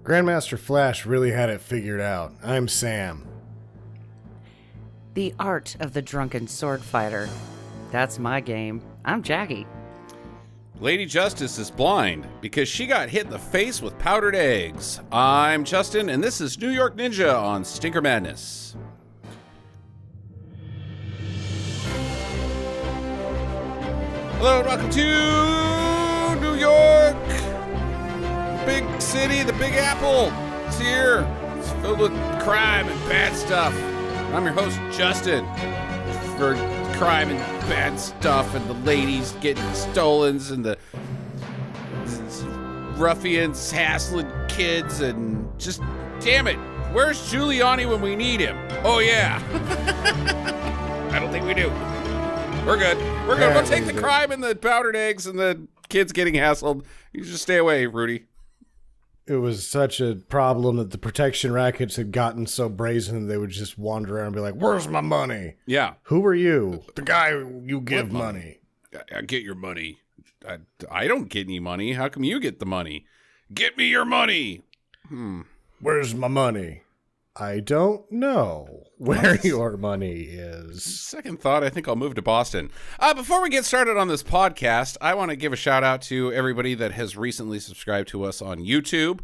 Grandmaster Flash really had it figured out. I'm Sam. The art of the drunken sword fighter. That's my game. I'm Jackie. Lady Justice is blind because she got hit in the face with powdered eggs. I'm Justin, and this is New York Ninja on Stinker Madness. Hello and welcome to New York. Big city, the Big Apple. It's here. It's filled with crime and bad stuff. I'm your host, Justin, for crime and bad stuff and the ladies getting stolen and the ruffians hassling kids and just, damn it, where's Giuliani when we need him? Oh, yeah. I don't think we do. We're good. We're good. We'll take the crime and the powdered eggs and the kids getting hassled. You just stay away, Rudy. It was such a problem that the protection rackets had gotten so brazen they would just wander around and be like, where's my money? Yeah. Who are you? The guy you give money. I get your money. I don't get any money. How come you get the money? Get me your money. Where's my money? I don't know where your money is. Second thought, I think I'll move to Boston. Before we get started on this podcast, I want to give a shout out to everybody that has recently subscribed to us on YouTube.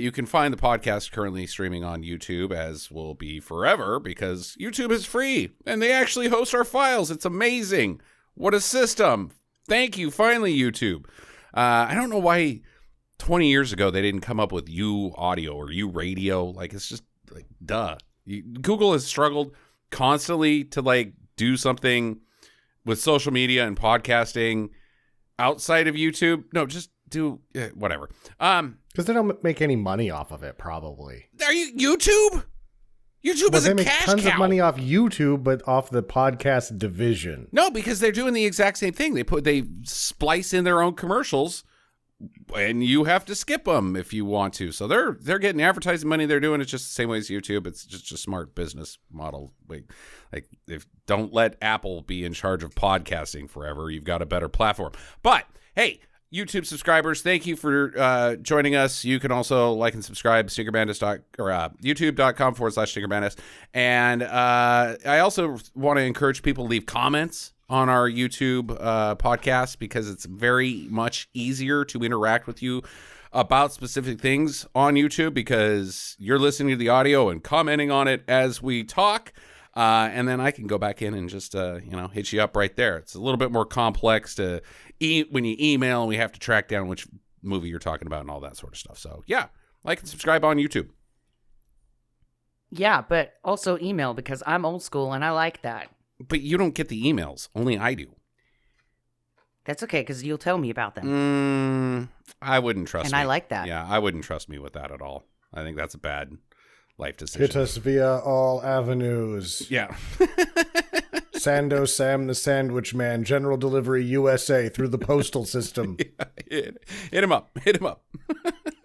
You can find the podcast currently streaming on YouTube, as will be forever, because YouTube is free, and they actually host our files. It's amazing. What a system. Thank you, finally, YouTube. I don't know why 20 years ago they didn't come up with U audio or U radio. Like, it's just like, duh. Google has struggled constantly to like do something with social media and podcasting outside of YouTube. No, just do whatever. Because they don't make any money off of it, probably. Are you YouTube? YouTube is a cash cow. They make tons of money off YouTube, but off the podcast division. No, because they're doing the exact same thing. They splice in their own commercials, and you have to skip them if you want to. So they're getting advertising money. They're doing it just the same way as YouTube. It's just a smart business model. Don't let Apple be in charge of podcasting forever. You've got a better platform. But hey, YouTube subscribers, thank you for joining us. You can also like and subscribe youtube.com/StinkerMadness. And I also want to encourage people to leave comments on our YouTube podcast, because it's very much easier to interact with you about specific things on YouTube, because you're listening to the audio and commenting on it as we talk. And then I can go back in and just, hit you up right there. It's a little bit more complex when you email and we have to track down which movie you're talking about and all that sort of stuff. So yeah, like and subscribe on YouTube. Yeah, but also email, because I'm old school and I like that. But you don't get the emails. Only I do. That's okay, because you'll tell me about them. I wouldn't trust and me. I like that. Yeah, I wouldn't trust me with that at all. I think that's a bad life decision. Hit us via all avenues. Yeah. Sando Sam the Sandwich Man, General Delivery USA, through the postal system. Yeah, hit him up. Hit him up.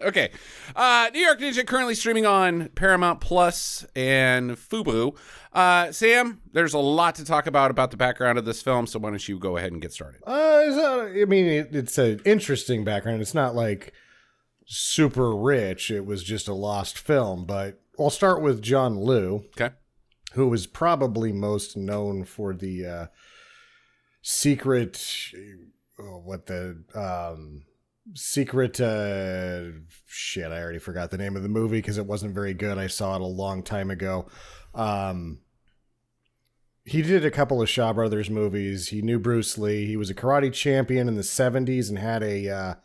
Okay. New York Ninja currently streaming on Paramount Plus and Fubo. Sam, there's a lot to talk about the background of this film, so why don't you go ahead and get started? It's an interesting background. It's not like super rich. It was just a lost film, but I'll start with John Liu. Okay. Who was probably most known for the secret I already forgot the name of the movie because it wasn't very good. I saw it a long time ago. He did a couple of Shaw Brothers movies. He knew Bruce Lee. He was a karate champion in the 70s and had a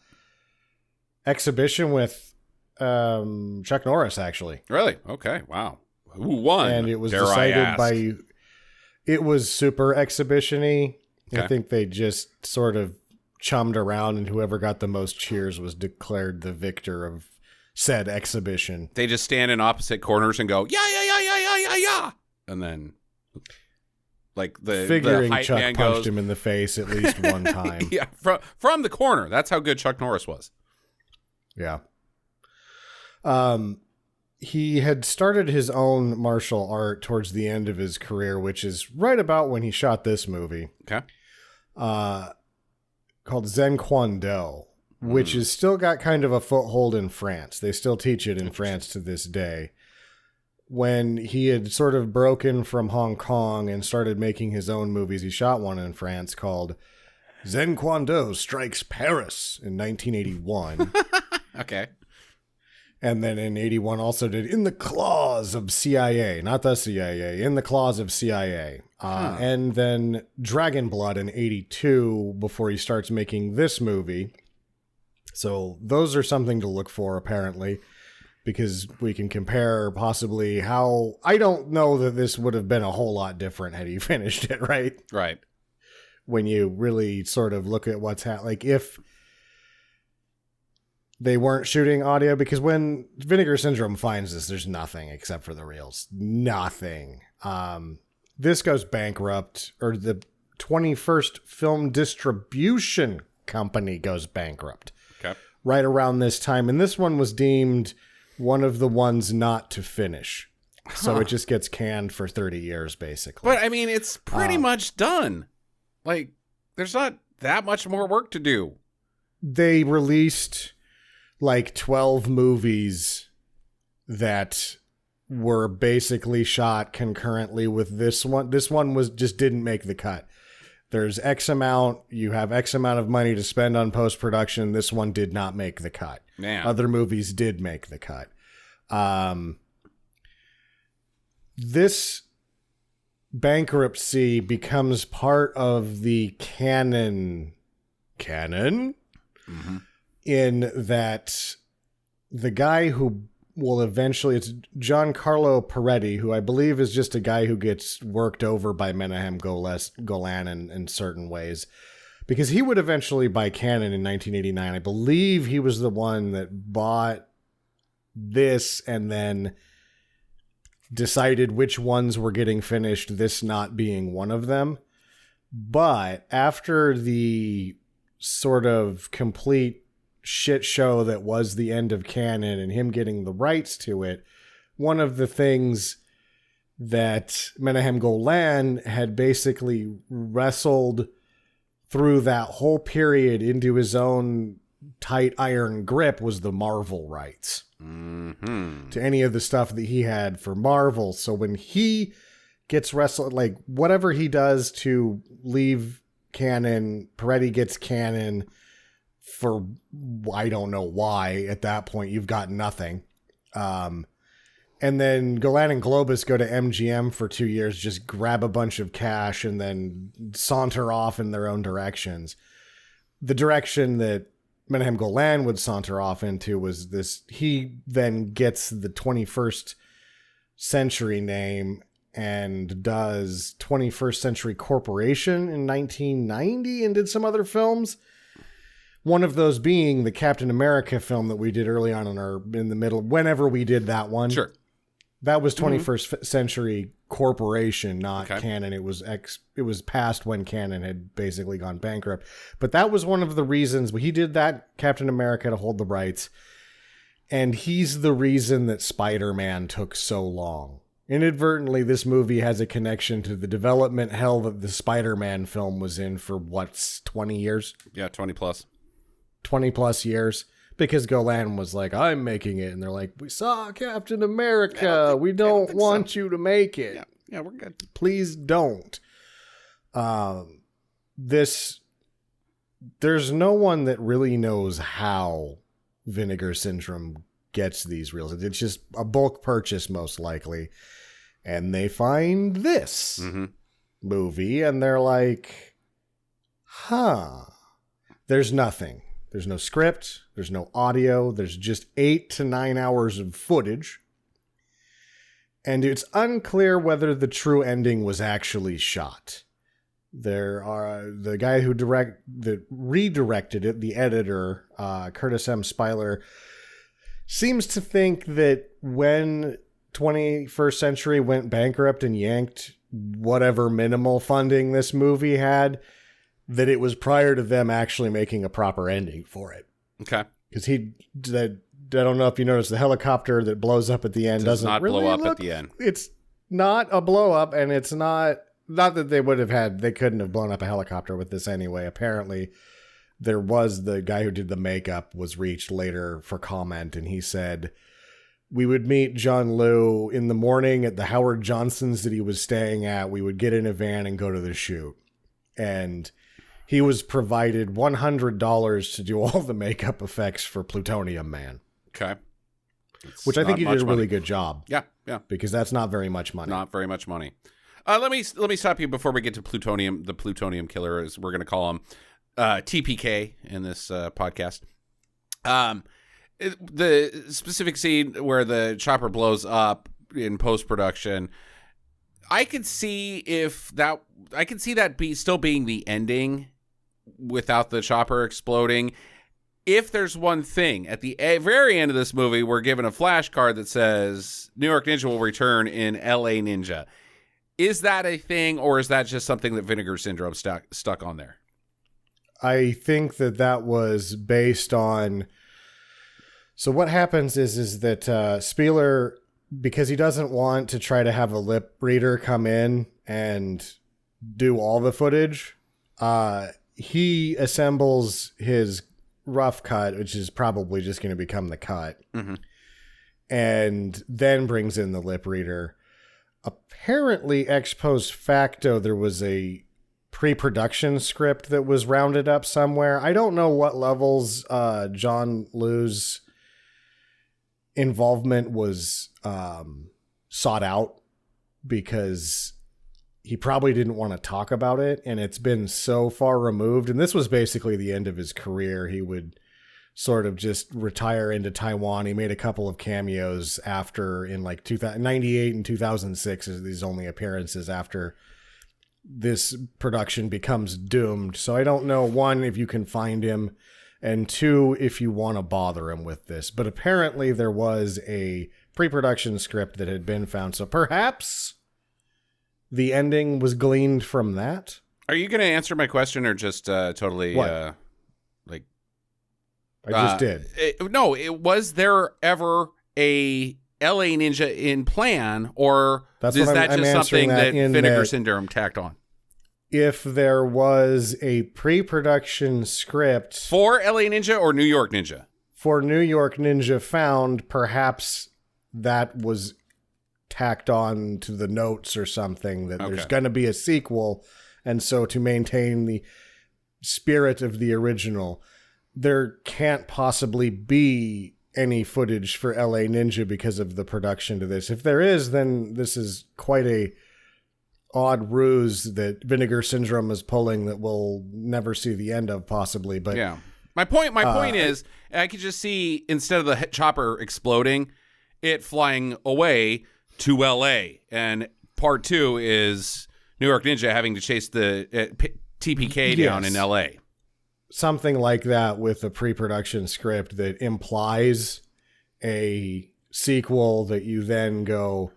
exhibition with Chuck Norris, actually. Really? Okay. Wow. Who won? And it was decided it was super exhibition-y. Okay. I think they just sort of chummed around, and whoever got the most cheers was declared the victor of said exhibition. They just stand in opposite corners and go, yeah. And then, like, figuring the hype Chuck man punched goes, him in the face at least one time. Yeah, from the corner. That's how good Chuck Norris was. Yeah. He had started his own martial art towards the end of his career, which is right about when he shot this movie. Okay. Called Zen Kwon Do, which has still got kind of a foothold in France. They still teach it in France to this day. When he had sort of broken from Hong Kong and started making his own movies, he shot one in France called Zen Quan Do Strikes Paris in 1981. Okay. And then in 81 also did In the Claws of CIA, not the CIA, In the Claws of CIA. And then Dragon Blood in 82 before he starts making this movie. So those are something to look for, apparently, because we can compare possibly how... I don't know that this would have been a whole lot different had he finished it, right? Right. When you really sort of look at what's happening. Like, if they weren't shooting audio, because when Vinegar Syndrome finds this, there's nothing except for the reels. Nothing. This goes bankrupt, or the 21st Film Distribution Company goes bankrupt. Okay. Right around this time. And this one was deemed one of the ones not to finish. So it just gets canned for 30 years, basically. But, I mean, it's pretty much done. Like, there's not that much more work to do. They released like 12 movies that were basically shot concurrently with this one. This one didn't make the cut. There's X amount, you have X amount of money to spend on post-production. This one did not make the cut. Man. Other movies did make the cut. This bankruptcy becomes part of the canon, Mm-hmm. in that the guy who will eventually, it's Giancarlo Peretti, who I believe is just a guy who gets worked over by Menahem Golan in certain ways, because he would eventually buy Canon in 1989. I believe he was the one that bought this and then decided which ones were getting finished, this not being one of them. But after the sort of complete shit show that was the end of Canon and him getting the rights to it, one of the things that Menahem Golan had basically wrestled through that whole period into his own tight iron grip was the Marvel rights. Mm-hmm. To any of the stuff that he had for Marvel. So when he gets wrestled, like whatever he does to leave Canon, Peretti gets Canon for I don't know why. At that point, you've got nothing. And then Golan and Globus go to MGM for 2 years, just grab a bunch of cash and then saunter off in their own directions. The direction that Menahem Golan would saunter off into was this. He then gets the 21st Century name and does 21st Century Corporation in 1990 and did some other films. One of those being the Captain America film that we did early on in the middle, whenever we did that one. Sure. That was 21st Century Corporation, not Canon. It was past when Canon had basically gone bankrupt. But that was one of the reasons he did that Captain America to hold the rights. And he's the reason that Spider-Man took so long. Inadvertently, this movie has a connection to the development hell that the Spider-Man film was in for 20 years? Yeah, 20 plus. 20 plus years. Because Golan was like, I'm making it. And they're like, we saw Captain America. We don't want you to make it. Yeah, we're good. Please don't. There's no one that really knows how Vinegar Syndrome gets these reels. It's just a bulk purchase, most likely. And they find this movie and they're like, there's nothing. There's no script. There's no audio. There's just 8 to 9 hours of footage. And it's unclear whether the true ending was actually shot. There are the guy who redirected it, the editor, Curtis M. Speiler, seems to think that when 21st Century went bankrupt and yanked whatever minimal funding this movie had, that it was prior to them actually making a proper ending for it. Okay. Because I don't know if you noticed, the helicopter that blows up at the end doesn't not really blow up look, at the end. It's not a blow up, and it's not that they couldn't have blown up a helicopter with this anyway. Apparently, there was the guy who did the makeup was reached later for comment, and he said, we would meet John Liu in the morning at the Howard Johnson's that he was staying at. We would get in a van and go to the shoot. And he was provided $100 to do all the makeup effects for Plutonium Man. Okay. Which I think he did a really good job. Yeah. Because that's not very much money. Not very much money. Let me stop you before we get to Plutonium, the Plutonium Killer, as we're going to call him, TPK in this podcast. The specific scene where the chopper blows up in post-production, I could see that still being the ending without the chopper exploding. If there's one thing at the very end of this movie, we're given a flashcard that says New York Ninja will return in LA Ninja. Is that a thing, or is that just something that Vinegar Syndrome stuck on there? I think that was based on. So what happens is that Spieler, because he doesn't want to try to have a lip reader come in and do all the footage, he assembles his rough cut, which is probably just going to become the cut, and then brings in the lip reader. Apparently, ex post facto, there was a pre-production script that was rounded up somewhere. I don't know what levels John Liu's involvement was sought out, because he probably didn't want to talk about it, and it's been so far removed. And this was basically the end of his career. He would sort of just retire into Taiwan. He made a couple of cameos after in like 1998 and 2006 as these only appearances after this production becomes doomed. So I don't know, one, if you can find him, and two, if you want to bother him with this. But apparently there was a pre-production script that had been found. So perhaps the ending was gleaned from that. Are you going to answer my question, or just totally what? I just did. Was there ever a LA Ninja in plan, or is that just something that Vinegar Syndrome tacked on? If there was a pre-production script for LA Ninja or New York Ninja? For New York Ninja found, perhaps that was tacked on to the notes or something, that there's going to be a sequel. And so to maintain the spirit of the original, there can't possibly be any footage for LA Ninja because of the production to this. If there is, then this is quite a odd ruse that Vinegar Syndrome is pulling that we'll never see the end of, possibly. But yeah, my point is, I could just see, instead of the chopper exploding, it flying away to LA, and part two is New York Ninja having to chase the TPK down in LA. Something like that, with a pre-production script that implies a sequel that you then go,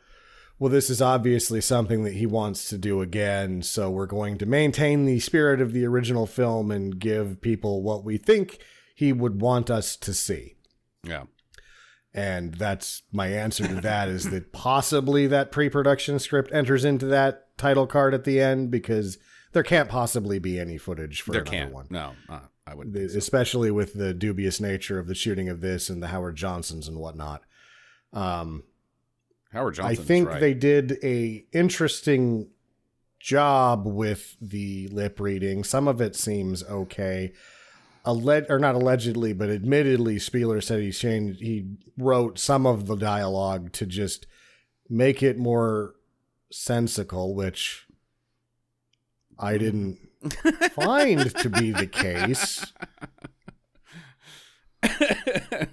well, this is obviously something that he wants to do again, so we're going to maintain the spirit of the original film and give people what we think he would want us to see. Yeah. And that's my answer to that, is that possibly that pre-production script enters into that title card at the end, because there can't possibly be any footage for another one. No, I wouldn't. Especially with the dubious nature of the shooting of this and the Howard Johnsons and whatnot. Howard Johnson. I think they did a interesting job with the lip reading. Some of it seems okay. Or not allegedly, but admittedly, Spieler said he wrote some of the dialogue to just make it more sensical, which I didn't find to be the case.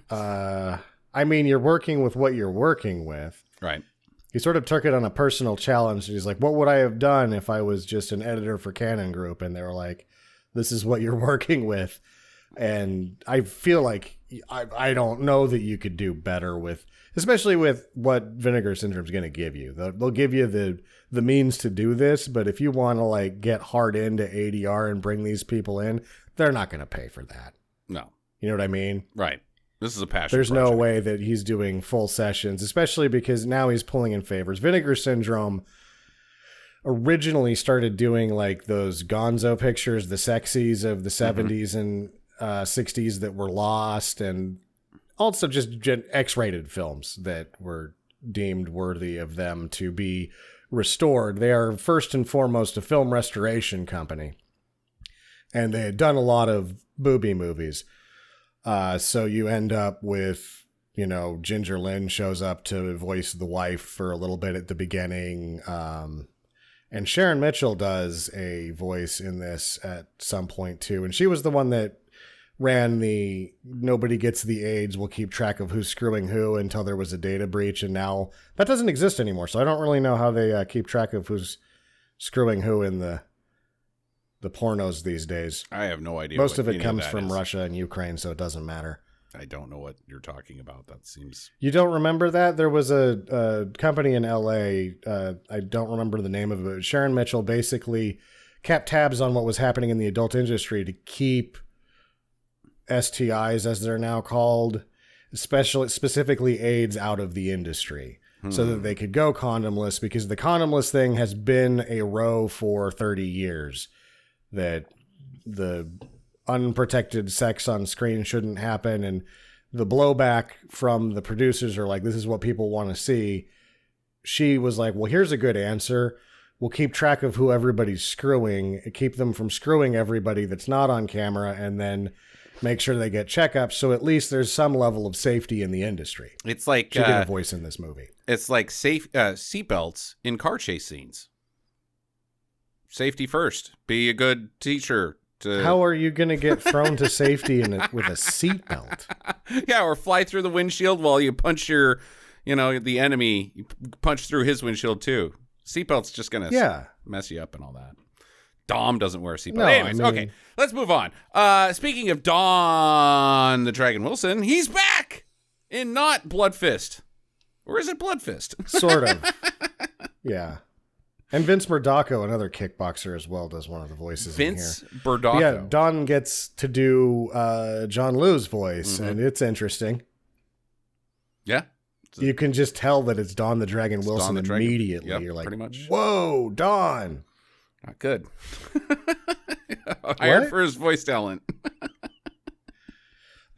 I mean, you're working with what you're working with. Right. He sort of took it on a personal challenge. He's like, what would I have done if I was just an editor for Canon Group? And they were like, this is what you're working with. And I feel like I don't know that you could do better with, especially with what Vinegar Syndrome is going to give you. They'll give you the means to do this, but if you want to like get hard into ADR and bring these people in, they're not going to pay for that. No. You know what I mean? Right. This is a passion There's project. no way that he's doing full sessions, especially because now he's pulling in favors. Vinegar Syndrome originally started doing like those gonzo pictures, the sexies of the 70s and 60s that were lost, and also just X-rated films that were deemed worthy of them to be restored. They are first and foremost a film restoration company, and they had done a lot of booby movies. So you end up with, Ginger Lynn shows up to voice the wife for a little bit at the beginning. And Sharon Mitchell does a voice in this at some point too. And she was the one that ran the nobody gets the AIDS, we'll keep track of who's screwing who until there was a data breach. And now that doesn't exist anymore. So I don't really know how they keep track of who's screwing who in the pornos these days. I have no idea. Most of it comes from Russia and Ukraine, so it doesn't matter. I don't know what you're talking about. That seems... You don't remember that? There was a company in L.A., I don't remember the name of it, but Sharon Mitchell basically kept tabs on what was happening in the adult industry to keep STIs, as they're now called, specifically AIDS, out of the industry so that they could go condomless, because the condomless thing has been a row for 30 years, that the unprotected sex on screen shouldn't happen, and the blowback from the producers are like, this is what people want to see. She was like, well, here's a good answer. We'll keep track of who everybody's screwing, keep them from screwing everybody that's not on camera, and then make sure they get checkups, so at least there's some level of safety in the industry. It's like she did a voice in this movie. It's like seatbelts in car chase scenes. Safety first. Be a good teacher. How are you going to get thrown to safety with a seatbelt? Yeah, or fly through the windshield while you punch the enemy. You punch through his windshield too. Seatbelt's just going to mess you up and all that. Dom doesn't wear a seatbelt. No, anyways, okay, let's move on. Speaking of Don the Dragon Wilson, he's back in not Bloodfist. Or is it Bloodfist? Sort of. Yeah. And Vince Murdocco, another kickboxer as well, does one of the voices Vince in here. Murdocco. Yeah, Don gets to do John Liu's voice, and it's interesting. Yeah. You can just tell that it's Don the Dragon Wilson immediately. Yep, you're like, pretty much. Whoa, Don. Not good. Hired for his voice talent.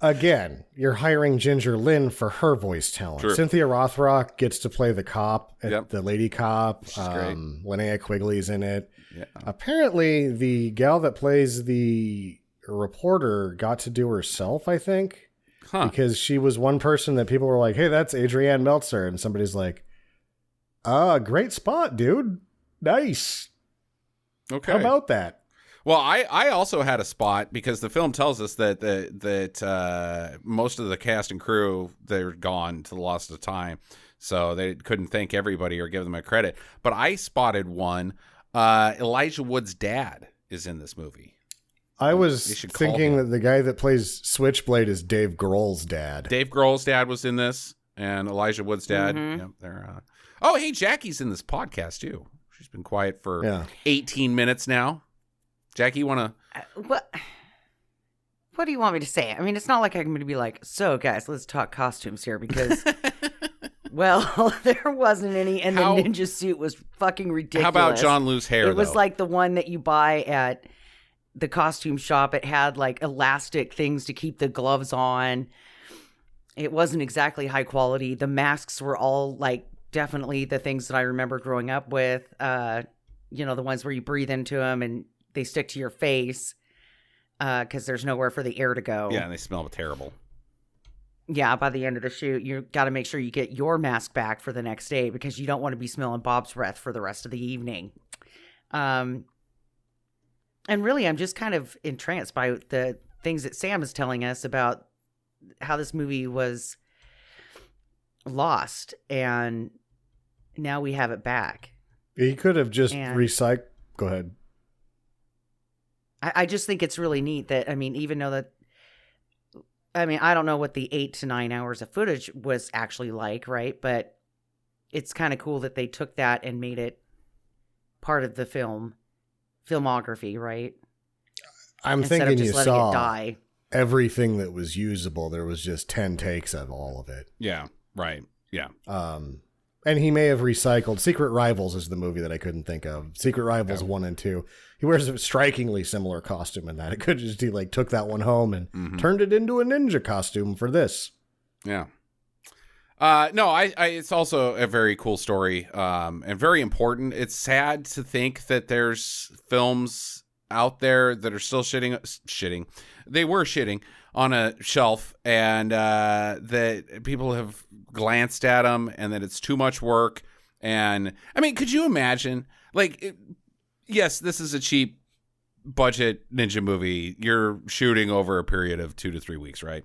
Again, you're hiring Ginger Lynn for her voice talent. True. Cynthia Rothrock gets to play the cop, the lady cop. Great. Linnea Quigley's in it. Yeah. Apparently, the gal that plays the reporter got to do herself, I think. Huh. Because she was one person that people were like, hey, that's Adrienne Meltzer. And somebody's like, great spot, dude. Nice. Okay. How about that? Well, I also had a spot because the film tells us that most of the cast and crew, they're gone to the loss of time, so they couldn't thank everybody or give them a credit. But I spotted one. Elijah Wood's dad is in this movie. I was thinking that the guy that plays Switchblade is Dave Grohl's dad. Dave Grohl's dad was in this, and Elijah Wood's dad. Mm-hmm. Yep, they're. Oh, hey, Jackie's in this podcast too. She's been quiet for 18 minutes now. Jackie, you want to... What do you want me to say? I mean, it's not like I'm going to be like, so guys, let's talk costumes here because, well, there wasn't any, and the ninja suit was fucking ridiculous. How about John Liu's hair, It was like the one that you buy at the costume shop. It had like elastic things to keep the gloves on. It wasn't exactly high quality. The masks were all like definitely the things that I remember growing up with, the ones where you breathe into them and they stick to your face because there's nowhere for the air to go. Yeah, and they smell terrible. Yeah, by the end of the shoot, you got to make sure you get your mask back for the next day because you don't want to be smelling Bob's breath for the rest of the evening. And really, I'm just kind of entranced by the things that Sam is telling us about how this movie was lost, and now we have it back. He could have just recycled. Go ahead. I just think it's really neat that, I mean, even though that, I mean, I don't know what the 8 to 9 hours of footage was actually like, right? But it's kind of cool that they took that and made it part of the filmography, right? I'm thinking you saw everything that was usable. There was just 10 takes of all of it. Yeah, right. Yeah. And he may have recycled. Secret Rivals is the movie that I couldn't think of. Secret Rivals 1 and 2. He wears a strikingly similar costume in that. It could just he like took that one home and turned it into a ninja costume for this. Yeah. No, it's also a very cool story, and very important. It's sad to think that there's films out there that are still shitting. They were shitting on a shelf, and that people have glanced at them, and that it's too much work. And I mean, could you imagine? Like, yes, this is a cheap budget ninja movie. You're shooting over a period of 2 to 3 weeks, right?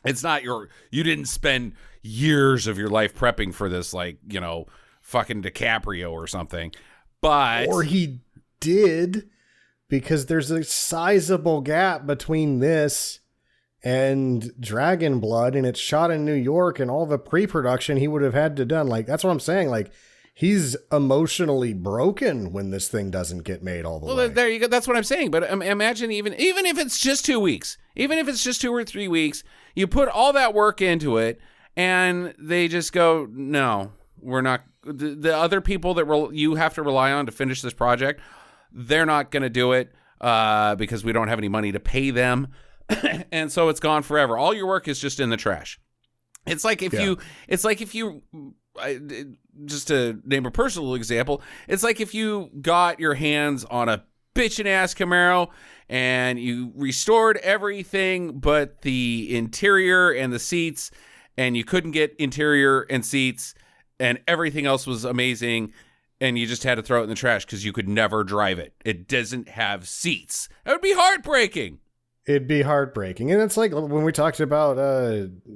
It's not you didn't spend years of your life prepping for this, like, you know, fucking DiCaprio or something. But or he did, because there's a sizable gap between this and Dragon Blood, and it's shot in New York, and all the pre-production he would have had to done. Like, that's what I'm saying. Like, he's emotionally broken when this thing doesn't get made all the way. Well, there you go. That's what I'm saying. But imagine even if it's just 2 weeks, even if it's just 2 or 3 weeks, you put all that work into it, and they just go, no, we're not. The other people that you have to rely on to finish this project, they're not going to do it because we don't have any money to pay them. And so it's gone forever. All your work is just in the trash. It's like if you just to name a personal example, it's like if you got your hands on a bitchin' ass Camaro and you restored everything but the interior and the seats, and you couldn't get interior and seats, and everything else was amazing, and you just had to throw it in the trash because you could never drive it. It doesn't have seats. That would be heartbreaking. It'd be heartbreaking. And it's like when we talked about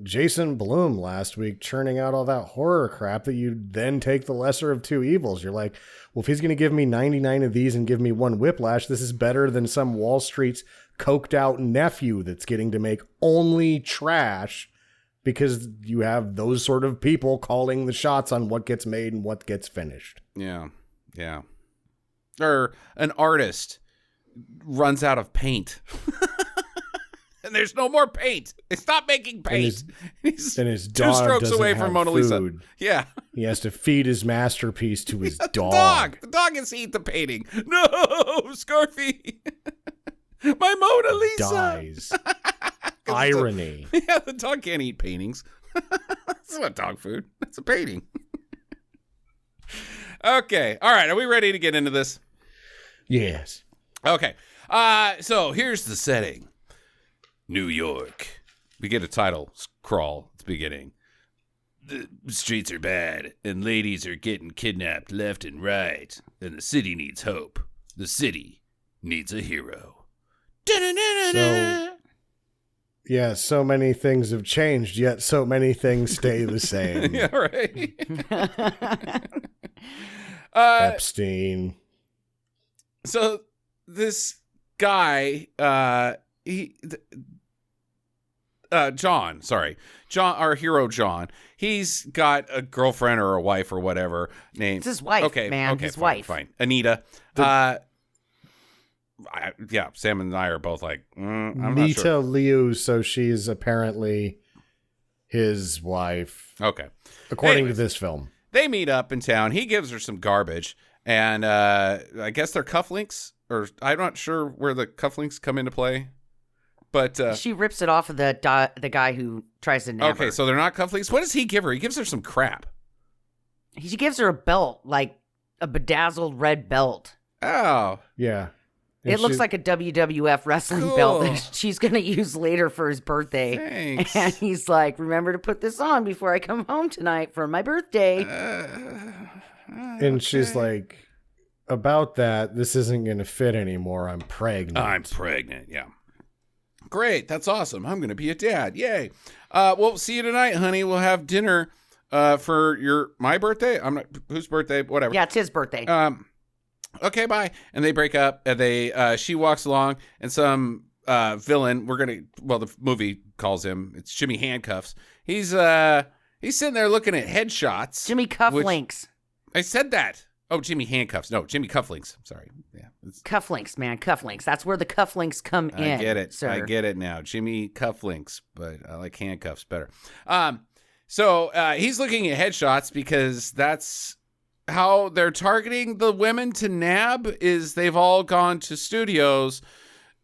Jason Blum last week churning out all that horror crap, that you then take the lesser of two evils. You're like, well, if he's going to give me 99 of these and give me one Whiplash, this is better than some Wall Street's coked out nephew that's getting to make only trash, because you have those sort of people calling the shots on what gets made and what gets finished. Yeah. Yeah. Or an artist runs out of paint. And there's no more paint. They stopped making paint. He's his 2 strokes away from Mona Lisa. Food. Yeah. He has to feed his masterpiece to his dog. The dog has to eat the painting. No, Scarfy. My Mona Lisa Dies. Irony. Yeah, the dog can't eat paintings. It's not dog food. It's a painting. Okay. All right. Are we ready to get into this? Yes. Okay. So here's the setting. New York. We get a title crawl at the beginning. The streets are bad, and ladies are getting kidnapped left and right, and the city needs hope. The city needs a hero. So many things have changed, yet so many things stay the same. Yeah, right. Epstein. So this guy, our hero John, he's got a girlfriend or a wife or whatever named. It's his wife, okay, man. Okay, his fine, wife. Fine. Anita. Sam and I are both like, I'm not sure. Liu, so she's apparently his wife. Okay. According to this film. They meet up in town. He gives her some garbage, and I guess they're cufflinks, or I'm not sure where the cufflinks come into play. But she rips it off of the guy who tries to nab her. Okay, so they're not cufflinks. What does he give her? He gives her some crap. He gives her a belt, like a bedazzled red belt. Oh. Yeah. It looks like a WWF wrestling belt that she's going to use later for his birthday. Thanks. And he's like, remember to put this on before I come home tonight for my birthday. And she's like, about that, this isn't going to fit anymore. I'm pregnant. Yeah. Great. That's awesome. I'm going to be a dad. Yay. Well, see you tonight, honey. We'll have dinner for my birthday. I'm not, whose birthday? Whatever. Yeah, it's his birthday. Okay, bye. And they break up, and she walks along, and some villain, the movie calls him, it's Jimmy Handcuffs. He's sitting there looking at headshots. Jimmy Cufflinks. I said that. Oh, Jimmy Handcuffs. No, Jimmy Cufflinks. Sorry. Yeah. Cufflinks, man. Cufflinks. That's where the cufflinks come in. I get it. Sir. I get it now. Jimmy Cufflinks, but I like handcuffs better. So he's looking at headshots because that's how they're targeting the women to nab. Is they've all gone to studios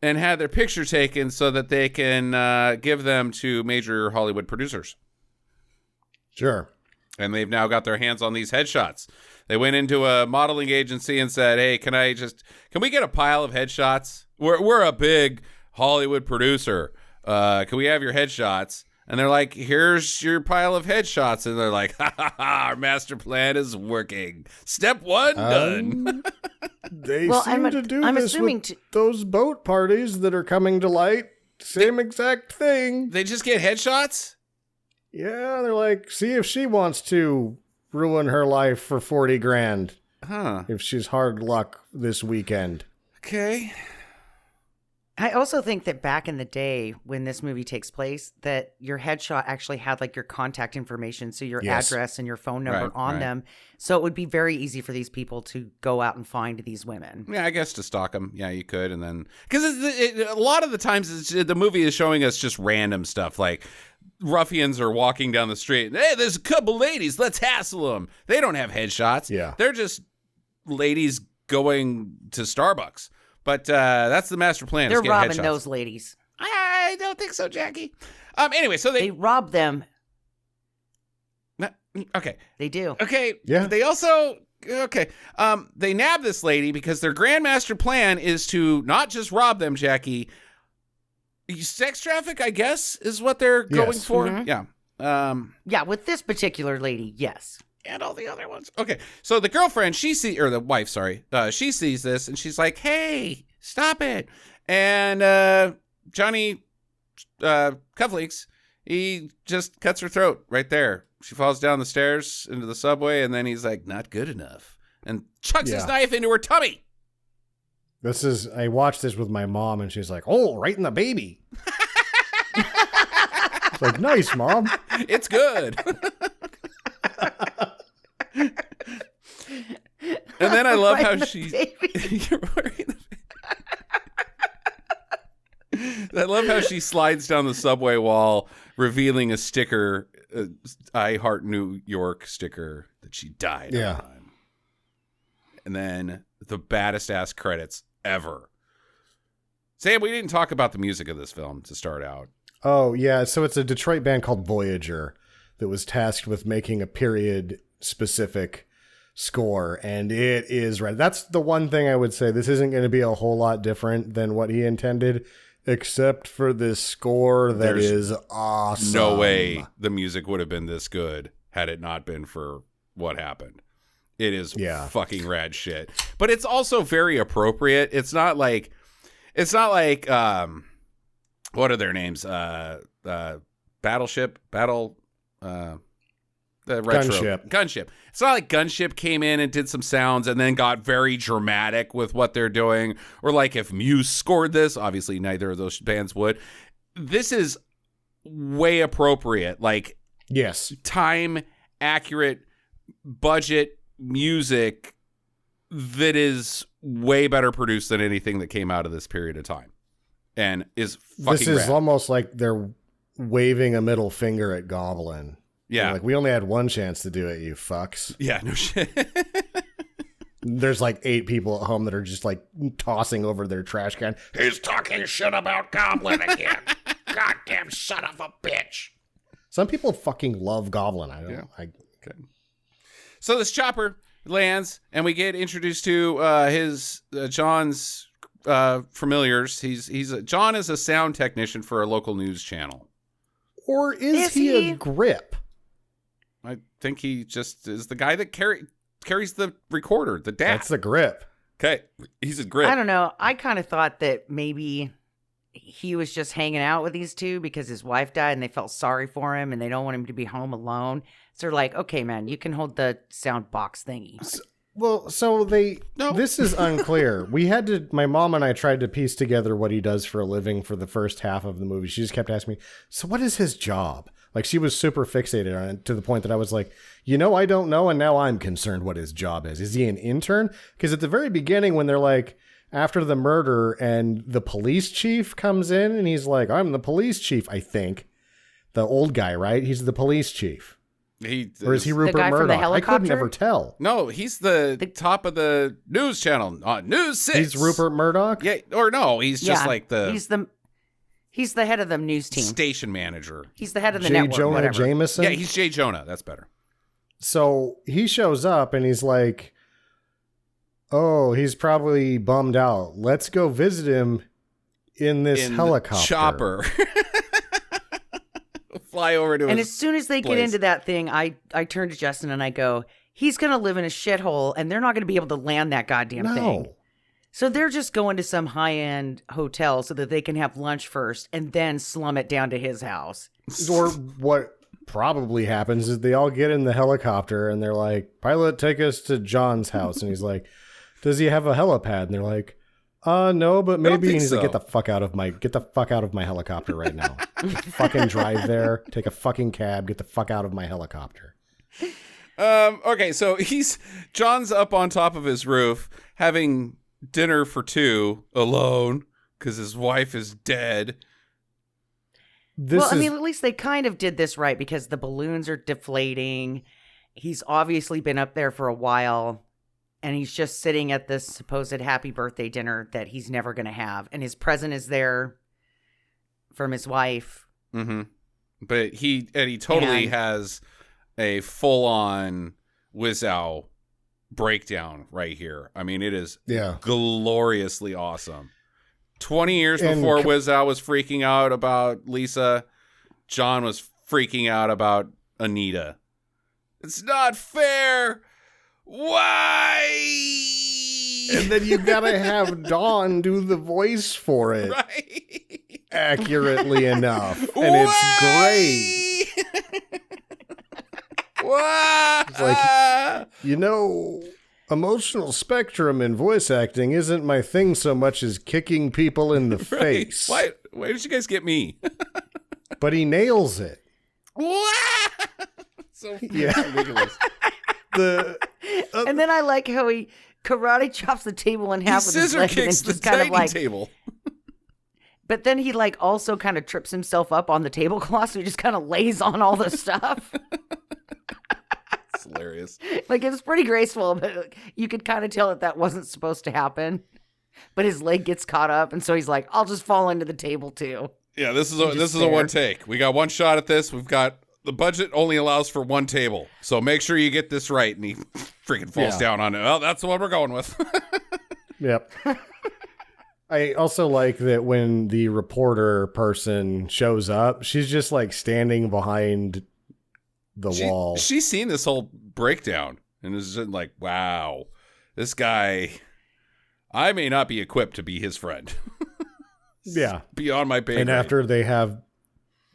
and had their picture taken so that they can give them to major Hollywood producers. Sure. And they've now got their hands on these headshots. They went into a modeling agency and said, hey, can we get a pile of headshots? We're a big Hollywood producer. Can we have your headshots? And they're like, here's your pile of headshots. And they're like, ha ha ha, our master plan is working. Step one done. They seem to do this with those boat parties that are coming to light. Same exact thing. They just get headshots? Yeah, they're like, see if she wants to ruin her life for 40 grand. Huh. If she's hard luck this weekend. Okay. I also think that back in the day when this movie takes place, that your headshot actually had like your contact information, so your address and your phone number on them. So it would be very easy for these people to go out and find these women. Yeah, I guess to stalk them. Yeah, you could. And then, because a lot of the times the movie is showing us just random stuff, like ruffians are walking down the street. Hey, there's a couple ladies. Let's hassle them. They don't have headshots. Yeah. They're just ladies going to Starbucks. But that's the master plan. They're robbing those ladies. I don't think so, Jackie. Anyway, so they rob them. Okay. They do. Okay. Yeah. They also they nab this lady because their grand master plan is to not just rob them, Jackie. Sex traffic, I guess, is what they're going for. Mm-hmm. Yeah. Yeah, with this particular lady, yes. And all the other ones. Okay, so the girlfriend, the wife, she sees this and she's like, hey, stop it. And Johnny Cufflinks, he just cuts her throat right there. She falls down the stairs into the subway, and then he's like, not good enough, and chucks his knife into her tummy. I watched this with my mom, and she's like, oh, right in the baby. It's like, nice, Mom. It's good. And then I love how she's I love how she slides down the subway wall, revealing a sticker, I Heart New York sticker that she died on. And then the baddest ass credits ever. Sam, we didn't talk about the music of this film to start out. Oh, yeah. So it's a Detroit band called Voyager that was tasked with making a period specific score, and it is right. That's the one thing I would say. This isn't going to be a whole lot different than what he intended, except for this score that is awesome. No way the music would have been this good had it not been for what happened. It is fucking rad shit. But it's also very appropriate. It's not like what are their names? Battleship, the retro Gunship. It's not like Gunship came in and did some sounds and then got very dramatic with what they're doing, or like if Muse scored this. Obviously, neither of those bands would. This is way appropriate. Like, yes, time accurate budget music that is way better produced than anything that came out of this period of time, and is fucking. This is rad. Almost like they're waving a middle finger at Goblin. Yeah. They're like, we only had one chance to do it, you fucks. Yeah, no shit. There's like 8 people at home that are just like tossing over their trash can. He's talking shit about Goblin again. Goddamn son of a bitch. Some people fucking love Goblin. I don't know. Okay. So this chopper lands, and we get introduced to his John's familiars. John is a sound technician for a local news channel. Or is he a grip? I think he just is the guy that carries the recorder, the DAT. That's the grip. Okay, he's a grip. I don't know. I kind of thought that maybe he was just hanging out with these two because his wife died and they felt sorry for him and they don't want him to be home alone. So they're like, okay, man, you can hold the sound box thingy. This is unclear. My mom and I tried to piece together what he does for a living for the first half of the movie. She just kept asking me, so what is his job? Like, she was super fixated on it to the point that I was like, I don't know. And now I'm concerned what his job is. Is he an intern? Because at the very beginning, when they're like, after the murder and the police chief comes in and he's like, I'm the police chief, I think. the old guy, right? He's the police chief. Or is he Rupert guy from the Murdoch? I could helicopter? never tell. No, he's the top of the news channel on News 6. He's Rupert Murdoch? Yeah, or no, he's just like he's the head of the news team. Station manager. He's the head of the J. network. Jonah whatever. Jameson? Yeah, he's Jay Jonah. That's better. So he shows up and he's like, oh, he's probably bummed out. Let's go visit him in this helicopter. Chopper. Fly over to And his as soon as they get place. into that thing, I turn to Justin and I go, he's going to live in a shithole and they're not going to be able to land that goddamn thing. So they're just going to some high-end hotel so that they can have lunch first and then slum it down to his house. Or what probably happens is they all get in the helicopter and they're like, pilot, take us to John's house. And he's like, does he have a helipad? And they're like, no, but maybe. And he's like, get the fuck out of my helicopter right now. Fucking drive there, take a fucking cab, get the fuck out of my helicopter. Okay, so John's up on top of his roof having dinner for two alone because his wife is dead. At least they kind of did this right because the balloons are deflating. He's obviously been up there for a while. And he's just sitting at this supposed happy birthday dinner that he's never going to have. And his present is there from his wife. Mm-hmm. But he totally has a full-on Wizow breakdown right here. I mean, it is gloriously awesome. 20 years before Wizow was freaking out about Lisa, John was freaking out about Anita. It's not fair. Why? And then you gotta have Dawn do the voice for it accurately enough. And it's great. Why? It's like, emotional spectrum in voice acting isn't my thing so much as kicking people in the face. Why did you guys get me? But he nails it. What? So ridiculous. And then I like how he karate chops the table in half with his leg and kicks just the kind of like table. But then he like also kind of trips himself up on the tablecloth, so he just kind of lays on all the stuff. It's hilarious. Like it was pretty graceful, but you could kind of tell that wasn't supposed to happen. But his leg gets caught up, and so he's like, "I'll just fall into the table too." Yeah, this is a one take. We got one shot at this. We've got the budget only allows for one table, so make sure you get this right. And he freaking falls down on it. Well, that's the one we're going with. Yep. I also like that when the reporter person shows up, she's just like standing behind the wall. She's seen this whole breakdown and is just like, wow, this guy, I may not be equipped to be his friend. Yeah. Beyond my pay grade. And after they have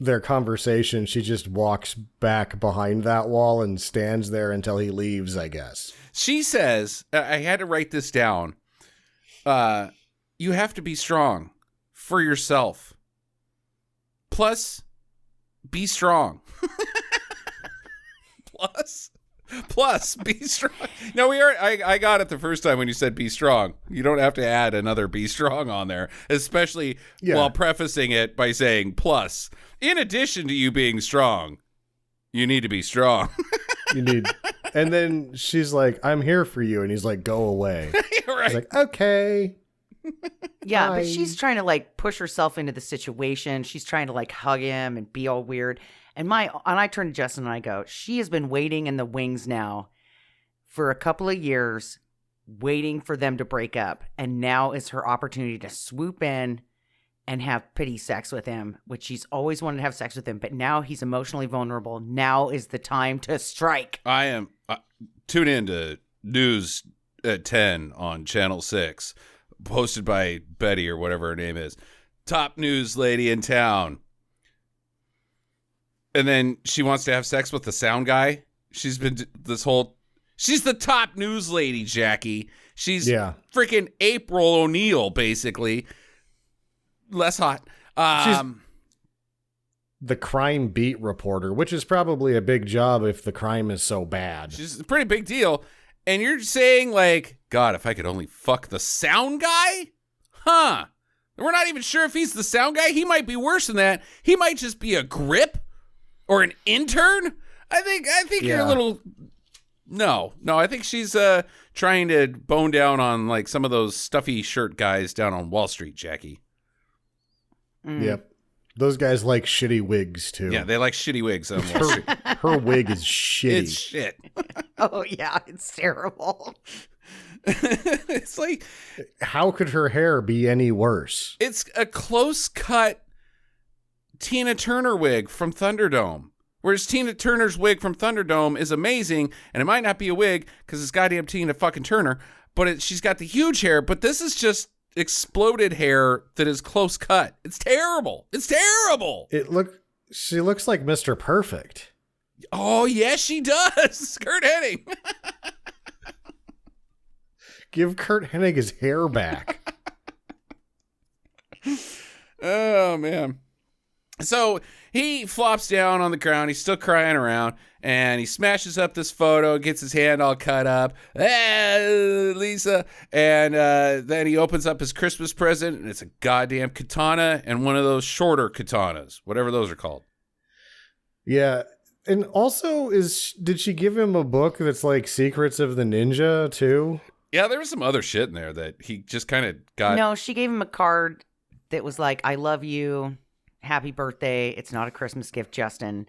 their conversation, she just walks back behind that wall and stands there until he leaves, I guess. She says, I had to write this down. You have to be strong for yourself. Plus, be strong. Plus, be strong. No, I got it the first time when you said be strong. You don't have to add another be strong on there, especially while prefacing it by saying plus. In addition to you being strong, you need to be strong. And then she's like, I'm here for you. And he's like, go away. Right. He's like, okay. Yeah, but she's trying to like push herself into the situation. She's trying to like hug him and be all weird. And I turn to Justin and I go, she has been waiting in the wings now for a couple of years, waiting for them to break up. And now is her opportunity to swoop in and have pity sex with him, which she's always wanted to have sex with him. But now he's emotionally vulnerable. Now is the time to strike. I am. Tune in to News at 10 on Channel 6, posted by Betty or whatever her name is. Top news lady in town. And then she wants to have sex with the sound guy. She's been she's the top news lady, Jackie. She's freaking April O'Neil, basically. Less hot. She's the crime beat reporter, which is probably a big job if the crime is so bad. She's a pretty big deal. And you're saying like, God, if I could only fuck the sound guy? Huh. We're not even sure if he's the sound guy. He might be worse than that. He might just be a grip Or an intern? I think you're a little... No, I think she's trying to bone down on like some of those stuffy shirt guys down on Wall Street, Jackie. Yep. Those guys like shitty wigs, too. Yeah, they like shitty wigs on Wall Street. Her wig is shitty. It's shit. Oh, yeah, it's terrible. It's like... How could her hair be any worse? It's a close-cut Tina Turner wig from Thunderdome. Whereas Tina Turner's wig from Thunderdome is amazing, and it might not be a wig because it's goddamn Tina fucking Turner, but she's got the huge hair, but this is just exploded hair that is close cut. It's terrible. It's terrible. She looks like Mr. Perfect. Oh, yes, she does. Kurt Hennig. Give Kurt Hennig his hair back. Oh, man. So he flops down on the ground. He's still crying around, and he smashes up this photo, gets his hand all cut up. Lisa. And then he opens up his Christmas present, and it's a goddamn katana and one of those shorter katanas, whatever those are called. Yeah. And also, did she give him a book that's like Secrets of the Ninja, too? Yeah, there was some other shit in there that he just kind of got. No, she gave him a card that was like, I love you. Happy birthday. It's not a Christmas gift, Justin.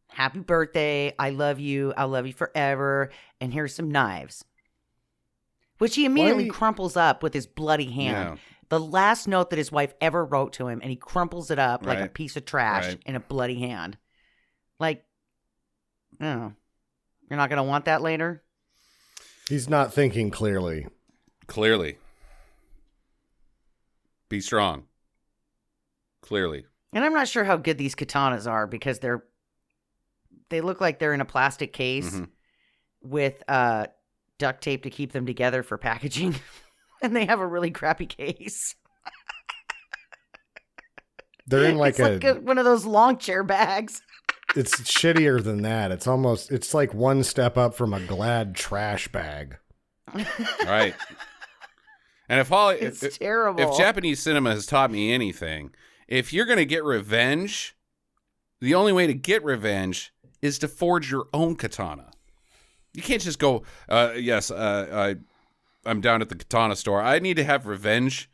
Happy birthday. I love you. I'll love you forever. And here's some knives. Which he immediately crumples up with his bloody hand. Yeah. The last note that his wife ever wrote to him, and he crumples it up like a piece of trash in a bloody hand. Like, oh, you're not going to want that later? He's not thinking clearly. Clearly. Be strong. Clearly. And I'm not sure how good these katanas are because they look like they're in a plastic case with duct tape to keep them together for packaging. And they have a really crappy case. They're in like one of those long chair bags. It's shittier than that. It's like one step up from a Glad trash bag. Right. And it's terrible. If Japanese cinema has taught me anything, if you're going to get revenge, the only way to get revenge is to forge your own katana. You can't just go, I'm down at the katana store. I need to have revenge.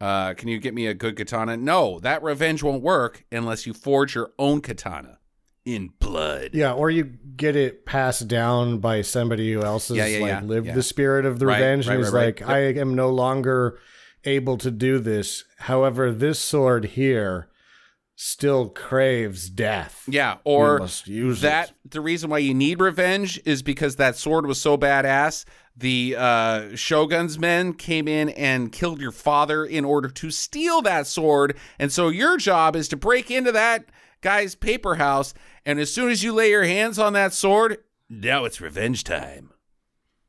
Can you get me a good katana? No, that revenge won't work unless you forge your own katana in blood. Yeah, or you get it passed down by somebody who else has lived the spirit of the revenge and is like, I am no longer able to do this. However, this sword here still craves death. Yeah, or the reason why you need revenge is because that sword was so badass. The Shogun's men came in and killed your father in order to steal that sword. And so your job is to break into that guy's paper house. And as soon as you lay your hands on that sword, now it's revenge time.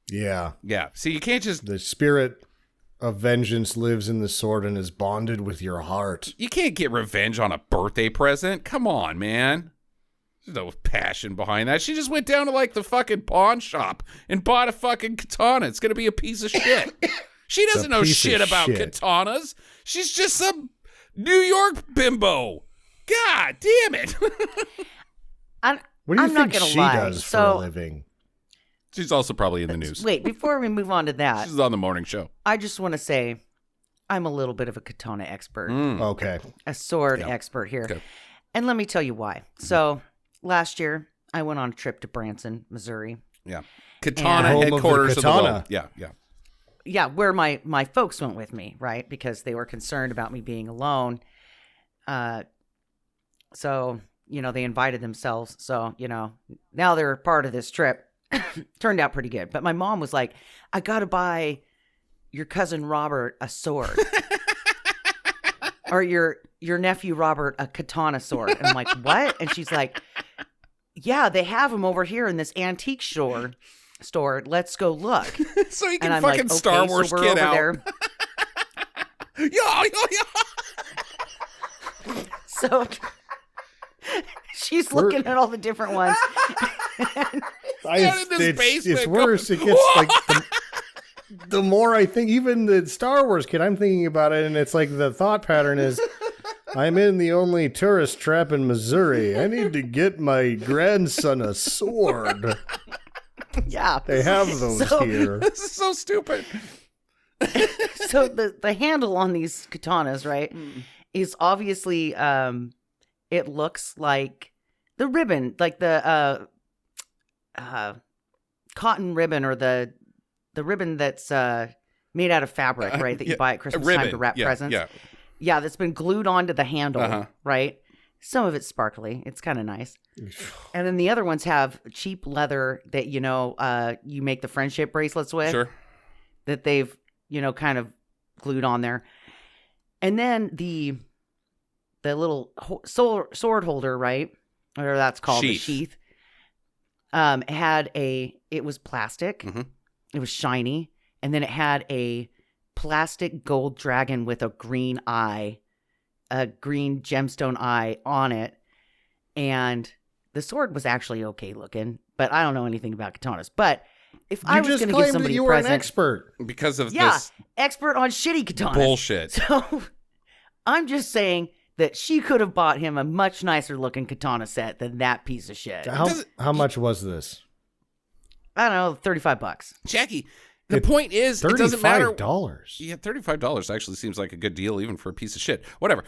Yeah. Yeah. So you can't just... The spirit of vengeance lives in the sword and is bonded with your heart. You can't get revenge on a birthday present. Come on, man. There's no passion behind that. She just went down to like the fucking pawn shop and bought a fucking katana. It's going to be a piece of shit. She doesn't know shit about katanas. She's just some New York bimbo. God damn it. What do you think she does for a living? She's also probably in the news. Wait, before we move on to that. She's on the morning show. I just want to say I'm a little bit of a katana expert. Okay. A sword expert here. Okay. And let me tell you why. So last year, I went on a trip to Branson, Missouri. Yeah. Katana headquarters of the world. Yeah, yeah. Yeah, where my folks went with me, right? Because they were concerned about me being alone. So, they invited themselves. So, now they're part of this trip. Turned out pretty good. But my mom was like, I got to buy your cousin Robert a sword. Or your nephew Robert a katana sword. And I'm like, what? And she's like, yeah, they have them over here in this antique store. Let's go look. So you can fucking Star Wars so kid out. There. Yeah. So she's looking at all the different ones. It's worse. It gets like the more I think, even the Star Wars kid, I'm thinking about it, and it's like the thought pattern is, I'm in the only tourist trap in Missouri. I need to get my grandson a sword. Yeah. They have those here. This is so stupid. So the handle on these katanas, right, is obviously it looks like the ribbon, like the cotton ribbon, or the ribbon that's made out of fabric, right, that you buy at Christmas time to wrap presents. Yeah, that's been glued onto the handle, right? Some of it's sparkly. It's kind of nice. And then the other ones have cheap leather that, you make the friendship bracelets with. Sure. That they've, kind of glued on there. And then the little sword holder, right? Whatever that's called, the sheath. It was plastic. Mm-hmm. It was shiny. And then it had a plastic gold dragon with a green eye, a green gemstone eye on it. And the sword was actually okay looking, but I don't know anything about katanas. But if I was going to give somebody you a were present, an expert because of this expert on shitty katanas bullshit. So I'm just saying that she could have bought him a much nicer looking katana set than that piece of shit. How much was this? I don't know, $35. Jackie, the point is, it doesn't matter. $35. Yeah, $35 actually seems like a good deal, even for a piece of shit. Whatever.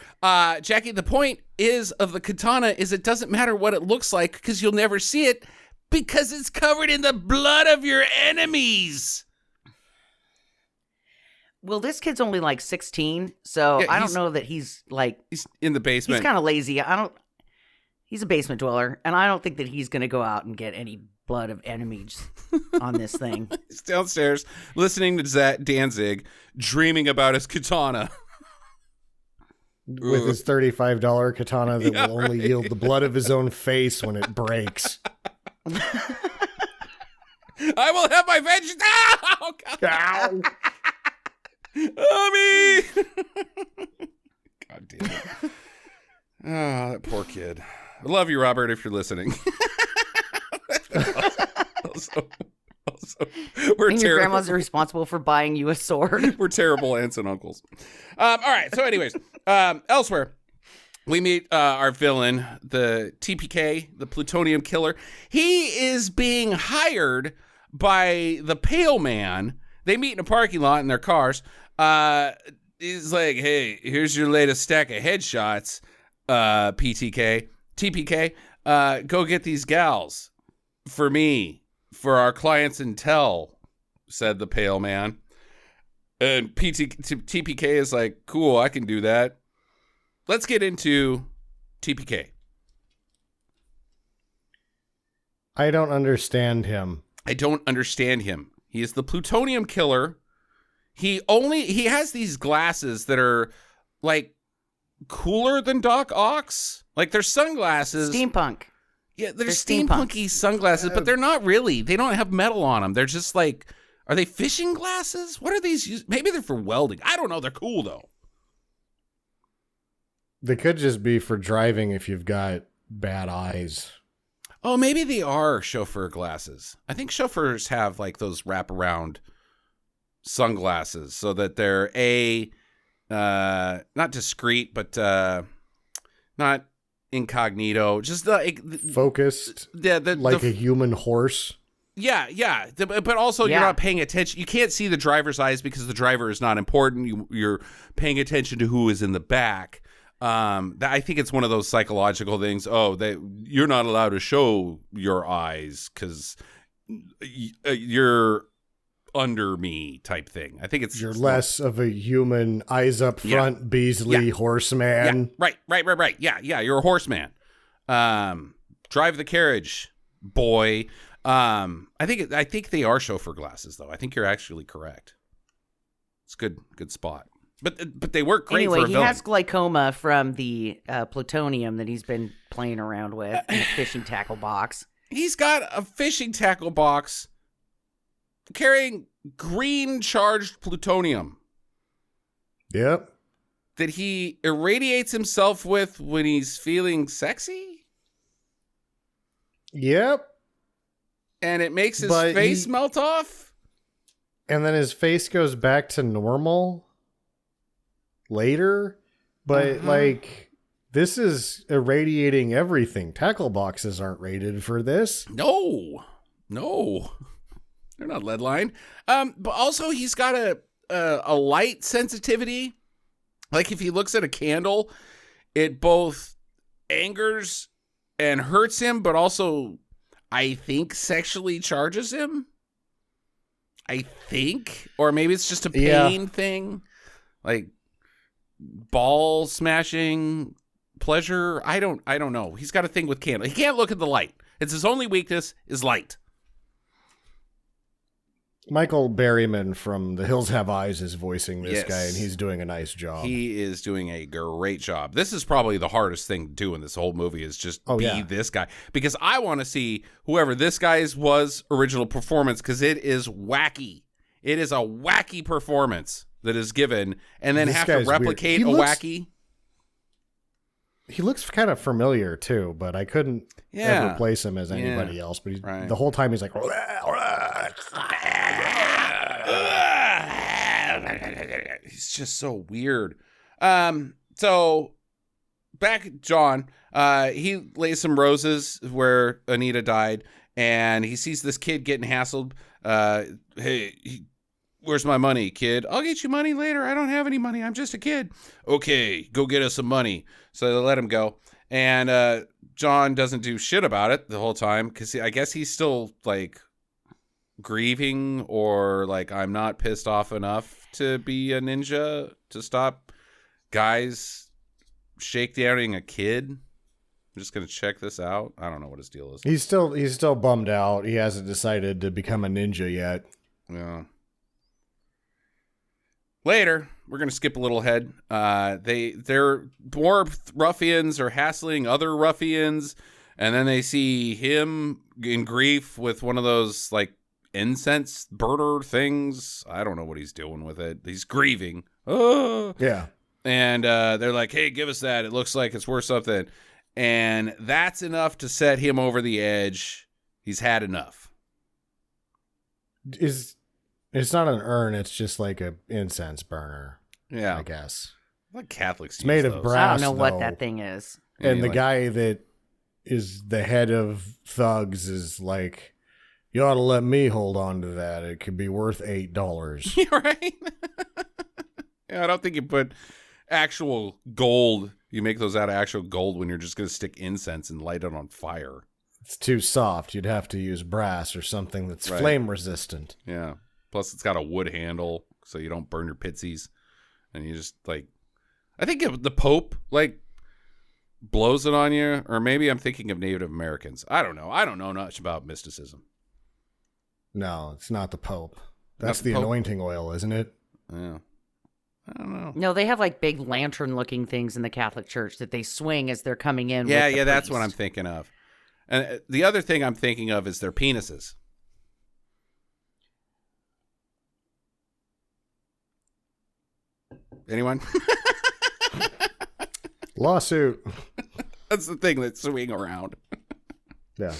Jackie, the point is of the katana is it doesn't matter what it looks like because you'll never see it because it's covered in the blood of your enemies. Well, this kid's only like 16, so I don't know that he's in the basement. He's kind of lazy. He's a basement dweller, and I don't think that he's going to go out and get any blood of enemies on this thing. He's downstairs listening to Danzig, dreaming about his katana. With his $35 katana that will only yield the blood of his own face when it breaks. I will have my vengeance. Oh, God. Oh, me. God damn it. Oh, that poor kid. I love you, Robert, if you're listening. also, we're and your grandmas are responsible for buying you a sword. We're terrible aunts and uncles. All right. So anyways, elsewhere, we meet our villain, the TPK, the Plutonium Killer. He is being hired by the Pale Man. They meet in a parking lot in their cars. He's like, hey, here's your latest stack of headshots, TPK. Go get these gals for me, for our clients' intel, said the Pale Man. And TPK is like, cool, I can do that. Let's get into TPK. I don't understand him. He is the Plutonium Killer. He has these glasses that are like cooler than Doc Ock's. Like they're sunglasses. Steampunk. Yeah, they're steampunky sunglasses, but they're not really. They don't have metal on them. They're just like, are they fishing glasses? What are these? Maybe they're for welding. I don't know. They're cool though. They could just be for driving if you've got bad eyes. Oh, maybe they are chauffeur glasses. I think chauffeurs have like those wraparound sunglasses so that they're not discreet, but not incognito, just like focused. Yeah, like a human horse. Yeah. But also you're not paying attention. You can't see the driver's eyes because the driver is not important. You're paying attention to who is in the back. I think it's one of those psychological things. Oh, you're not allowed to show your eyes because you're under me type thing. I think you're less of a human eyes up front Beasley horseman. Yeah. Right. Yeah. You're a horseman. Drive the carriage, boy. I think they are chauffeur glasses though. I think you're actually correct. It's good spot. But they work great for a villain. Anyway, he has glaucoma from the plutonium that he's been playing around with in a fishing tackle box. He's got a fishing tackle box carrying green charged plutonium. Yep. That he irradiates himself with when he's feeling sexy. Yep. And it makes his face melt off. And then his face goes back to normal later. But This is irradiating everything. Tackle boxes aren't rated for this. No, they're not lead lined. But also he's got a light sensitivity. Like if he looks at a candle, it both angers and hurts him, but also I think sexually charges him. I think, or maybe it's just a pain thing, like ball smashing pleasure. I don't know. He's got a thing with candle. He can't look at the light. It's his only weakness is light. Michael Berryman from The Hills Have Eyes is voicing this guy, and he's doing a nice job. He is doing a great job. This is probably the hardest thing to do in this whole movie is just be this guy. Because I want to see whoever this guy's was original performance, because it is wacky. It is a wacky performance that is given, and then have to replicate wacky. He looks kind of familiar, too, but I couldn't ever place him as anybody else. But the whole time he's like... He's just so weird. So back John, he lays some roses where Anita died, and he sees this kid getting hassled. Hey, where's my money, kid? I'll get you money later. I don't have any money. I'm just a kid. Okay, go get us some money. So they let him go. And John doesn't do shit about it the whole time because I guess he's still like grieving, or like, I'm not pissed off enough to be a ninja to stop guys shakedowning a kid. I'm just gonna check this out. I don't know what his deal is. He's still bummed out. He hasn't decided to become a ninja yet. Yeah. Later, we're gonna skip a little ahead. They're more ruffians are hassling other ruffians, and then they see him in grief with one of those like incense burner things. I don't know what he's doing with it. He's grieving. Oh. Yeah. And they're like, hey, give us that. It looks like it's worth something. And that's enough to set him over the edge. He's had enough. It's not an urn. It's just like a incense burner. Yeah. I guess. Like Catholics. It's made of brass. I don't know what that thing is. And the guy that is the head of thugs is like, you ought to let me hold on to that. It could be worth $8. Yeah, right? Yeah, I don't think you put actual gold. You make those out of actual gold when you're just going to stick incense and light it on fire. It's too soft. You'd have to use brass or something that's flame resistant. Yeah. Plus, it's got a wood handle so you don't burn your pitsies. And you just, like... I think the Pope, like, blows it on you. Or maybe I'm thinking of Native Americans. I don't know. I don't know much about mysticism. No, it's not the Pope. That's the anointing oil, isn't it? Yeah. I don't know. No, they have like big lantern-looking things in the Catholic Church that they swing as they're coming in. Yeah, with the that's priest. what I'm thinking of. And the other thing I'm thinking of is their penises. Anyone? Lawsuit. That's the thing that's swinging around. Yeah.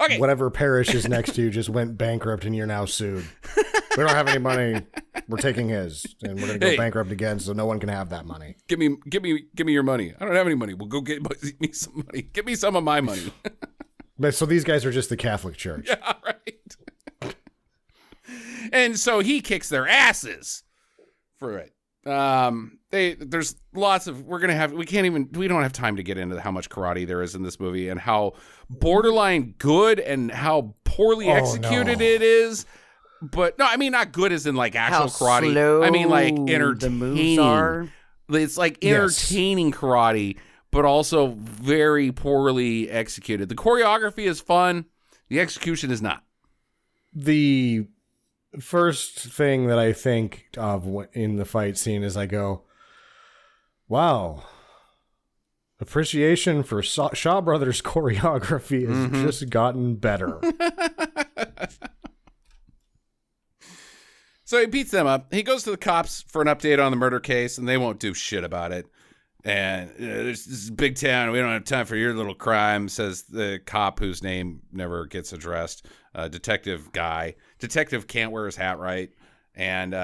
Okay. Whatever parish is next to you just went bankrupt and you're now sued. We don't have any money. We're taking his, and we're going to go bankrupt again, so no one can have that money. Give me your money. I don't have any money. Well, go get me some money. Give me some of my money. But so these guys are just the Catholic Church. Yeah, right. And so he kicks their asses for it. There's lots of we don't have time to get into how much karate there is in this movie and how borderline good and how poorly executed it is. But no, I mean not good as in like actual karate. Slow I mean like entertaining. The moves are. It's like entertaining karate, but also very poorly executed. The choreography is fun. The execution is not. The first thing that I think of in the fight scene is I go, wow, appreciation for Shaw Brothers choreography has just gotten better. So he beats them up. He goes to the cops for an update on the murder case, and they won't do shit about it. And this is a big town. We don't have time for your little crime, says the cop whose name never gets addressed. Detective guy. Detective can't wear his hat right. And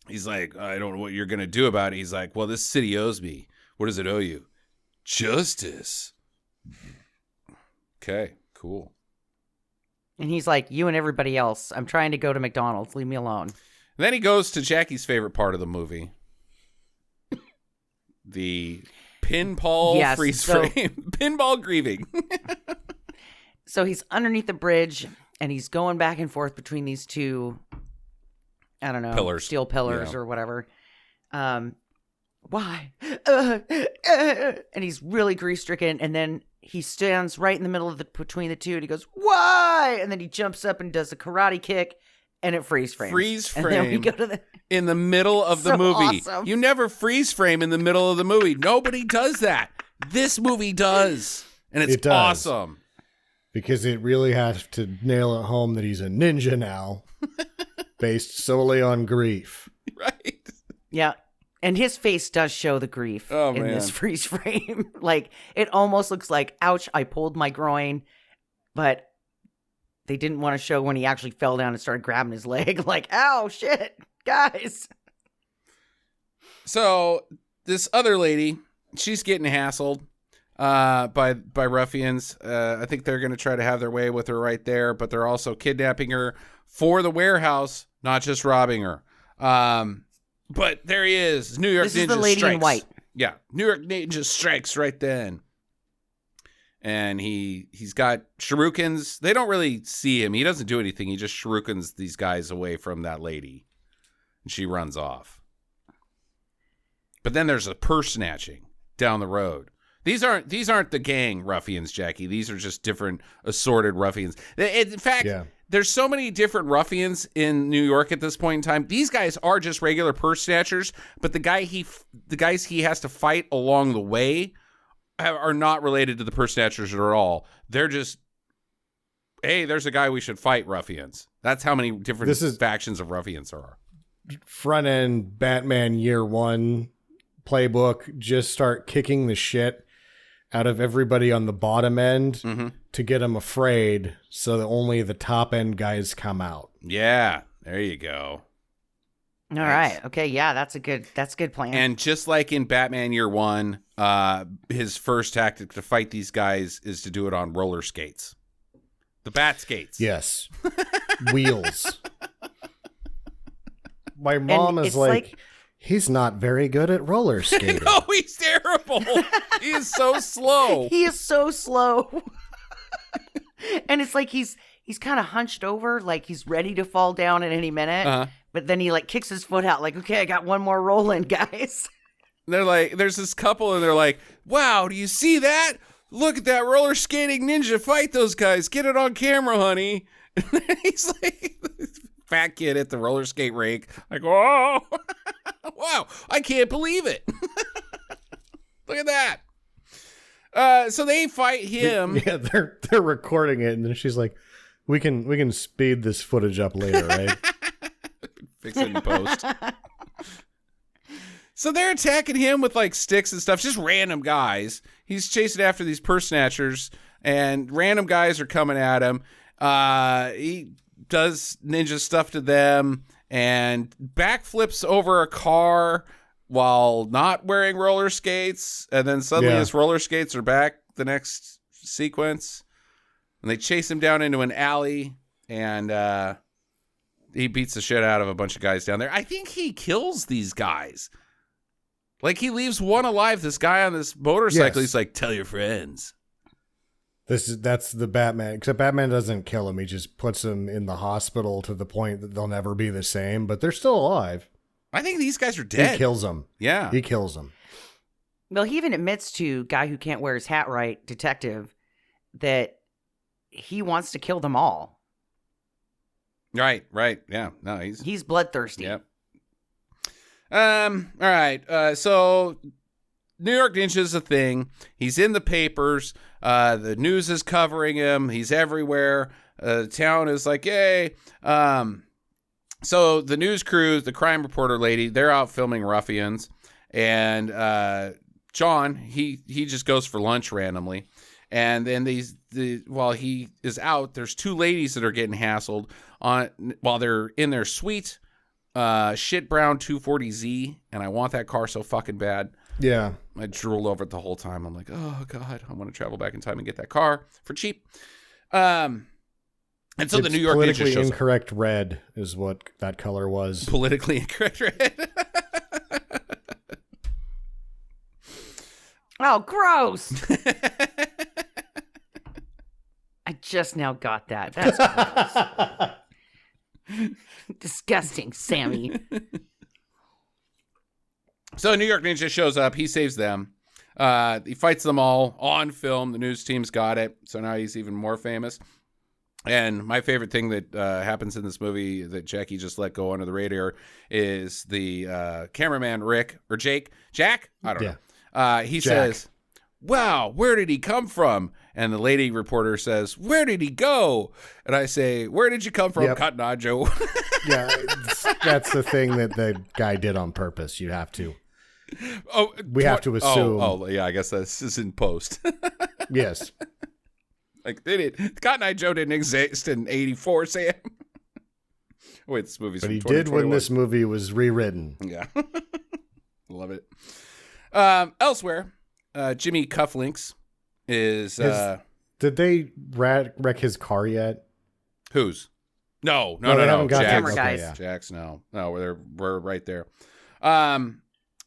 he's like, I don't know what you're going to do about it. He's like, well, this city owes me. What does it owe you? Justice. Okay, cool. And he's like, you and everybody else, I'm trying to go to McDonald's. Leave me alone. And then he goes to Jackie's favorite part of the movie. The pinball freeze frame. Pinball grieving. So he's underneath the bridge, and he's going back and forth between these two, I don't know, pillars. Steel pillars or whatever. Why? And he's really grief-stricken, and then he stands right in the middle of between the two, and he goes, why? And then he jumps up and does a karate kick, and it freeze frames. Freeze frame. And then we go to in the middle of the movie. Awesome. You never freeze frame in the middle of the movie. Nobody does that. This movie does. And it's awesome. Because it really has to nail it home that he's a ninja now, based solely on grief. Right. Yeah. And his face does show the grief in this freeze frame. Like, it almost looks like, ouch, I pulled my groin. But they didn't want to show when he actually fell down and started grabbing his leg. Like, ow, shit, guys. So this other lady, she's getting hassled by ruffians. I think they're going to try to have their way with her right there, but they're also kidnapping her for the warehouse, not just robbing her. But there he is. New York Ninja This is the lady strikes. in white. Yeah, New York Ninja strikes right then. And he's got shurikens. They don't really see him. He doesn't do anything. He just shurikens these guys away from that lady. And she runs off. But then there's a purse snatching down the road. These aren't the gang ruffians, Jackie. These are just different assorted ruffians. In fact, there's so many different ruffians in New York at this point in time. These guys are just regular purse snatchers, but the guys he has to fight along the way are not related to the purse snatchers at all. They're just, hey, there's a guy we should fight, ruffians. That's how many different factions of ruffians there are. Front end Batman Year One playbook, just start kicking the shit out of everybody on the bottom end to get them afraid so that only the top end guys come out. Yeah, there you go. All right. Okay. Yeah, that's a good plan. And just like in Batman Year One, his first tactic to fight these guys is to do it on roller skates. The bat skates. Yes. Wheels. My mom is like, he's not very good at roller skating. No, he's terrible. He is so slow. He is so slow. And it's like he's kind of hunched over, like he's ready to fall down at any minute. But then he like kicks his foot out, like, okay, I got one more roll in, guys. They're like, there's this couple, and they're like, wow, do you see that? Look at that roller skating ninja fight those guys. Get it on camera, honey. And then he's like, fat kid at the roller skate rink, like, oh, wow, I can't believe it. Look at that. So they fight him. Yeah, they're recording it, and then she's like, we can speed this footage up later, right? Fix it in post. So they're attacking him with like sticks and stuff, just random guys. He's chasing after these purse snatchers, and random guys are coming at him. He does ninja stuff to them and backflips over a car while not wearing roller skates. And then suddenly his roller skates are back the next sequence. And they chase him down into an alley, and he beats the shit out of a bunch of guys down there. I think he kills these guys. Like, he leaves one alive. This guy on this motorcycle, he's like, tell your friends. That's the Batman. Except Batman doesn't kill him. He just puts him in the hospital to the point that they'll never be the same, but they're still alive. I think these guys are dead. He kills them. Yeah. He kills them. Well, he even admits to guy who can't wear his hat right, detective, that he wants to kill them all. Right. Yeah. No, he's bloodthirsty. Yep. All right. So New York Ninja is a thing. He's in the papers. The news is covering him. He's everywhere. The town is like, yay. So the news crew, the crime reporter lady, they're out filming ruffians. And John, he just goes for lunch randomly. And then while he is out, there's two ladies that are getting hassled while they're in their sweet shit brown 240Z, and I want that car so fucking bad. Yeah. I drooled over it the whole time. I'm like, oh God, I want to travel back in time and get that car for cheap. And so the New York Ninja politically shows incorrect red is what that color was. Politically incorrect red. Oh, gross. I just now got that. That's gross. Disgusting, Sammy. So New York Ninja shows up. He saves them. He fights them all on film. The news team's got it. So now he's even more famous. And my favorite thing that happens in this movie that Jackie just let go under the radar is the cameraman, Jack? I don't know. He says, wow, where did he come from? And the lady reporter says, where did he go? And I say, where did you come from, Katana Joe? Yeah, that's the thing that the guy did on purpose. You have to. We have to assume. Oh, yeah, I guess this is in post. Yes. Like, Cotton Eye Joe didn't exist in 84, Sam. Wait, this movie's but from he did when this movie was rewritten. Yeah. Love it. Elsewhere, Jimmy Cufflinks is... did they wreck his car yet? Whose? No. Camera guys. Yeah. Jack's, no. No, we're right there.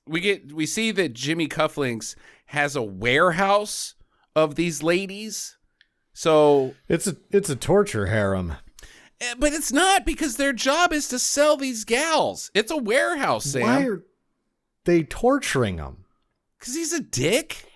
We see that Jimmy Cufflinks has a warehouse of these ladies. So it's a torture harem. But it's not, because their job is to sell these gals. It's a warehouse, Sam. Why are they torturing them? Because he's a dick.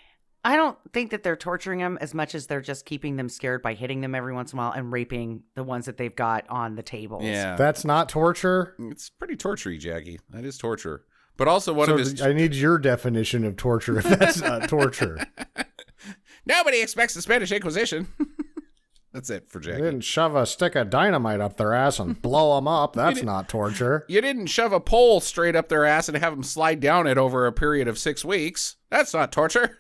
I don't think that they're torturing them as much as they're just keeping them scared by hitting them every once in a while and raping the ones that they've got on the tables. Yeah. That's not torture? It's pretty torture-y, Jackie. That is torture. But also I need your definition of torture if that's not torture. Nobody expects the Spanish Inquisition. That's it for Jackie. You didn't shove a stick of dynamite up their ass and blow them up. That's not torture. You didn't shove a pole straight up their ass and have them slide down it over a period of 6 weeks. That's not torture.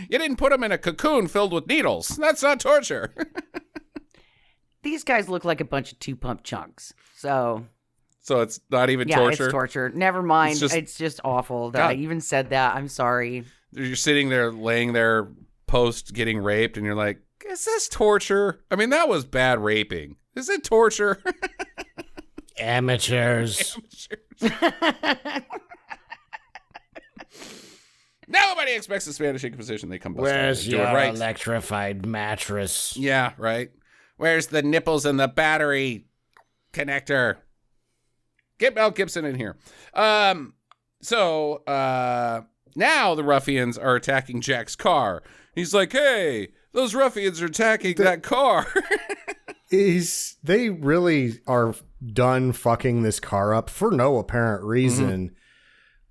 You didn't put them in a cocoon filled with needles. That's not torture. These guys look like a bunch of two-pump chunks. So it's not even torture? Yeah, it's torture. Never mind. It's just awful that I even said that. I'm sorry. You're sitting there laying there post getting raped, and you're like, is this torture? I mean, that was bad raping. Is it torture? Amateurs. Nobody expects the Spanish Inquisition. They come. Where's your electrified mattress? Yeah, right. Where's the nipples and the battery connector? Get Mel Gibson in here. So now the ruffians are attacking Jack's car. He's like, hey, those ruffians are attacking that car. They really are done fucking this car up for no apparent reason.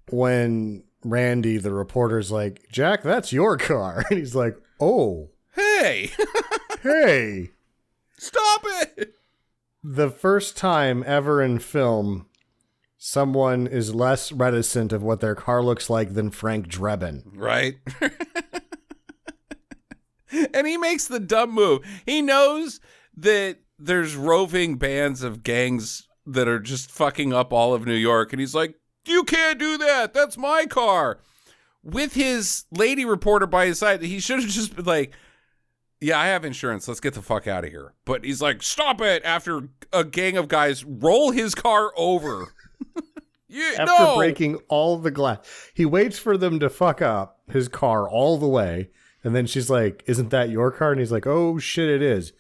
Mm-hmm. When Randy, the reporter's like, Jack, that's your car. And he's like, oh. Hey. Hey. Stop it. The first time ever in film, someone is less reticent of what their car looks like than Frank Drebin. Right. And he makes the dumb move. He knows that there's roving bands of gangs that are just fucking up all of New York. And he's like, you can't do that. That's my car. With his lady reporter by his side, he should have just been like, yeah, I have insurance. Let's get the fuck out of here. But he's like, stop it, after a gang of guys roll his car over. After breaking all the glass. He waits for them to fuck up his car all the way. And then she's like, isn't that your car? And he's like, oh, shit, it is.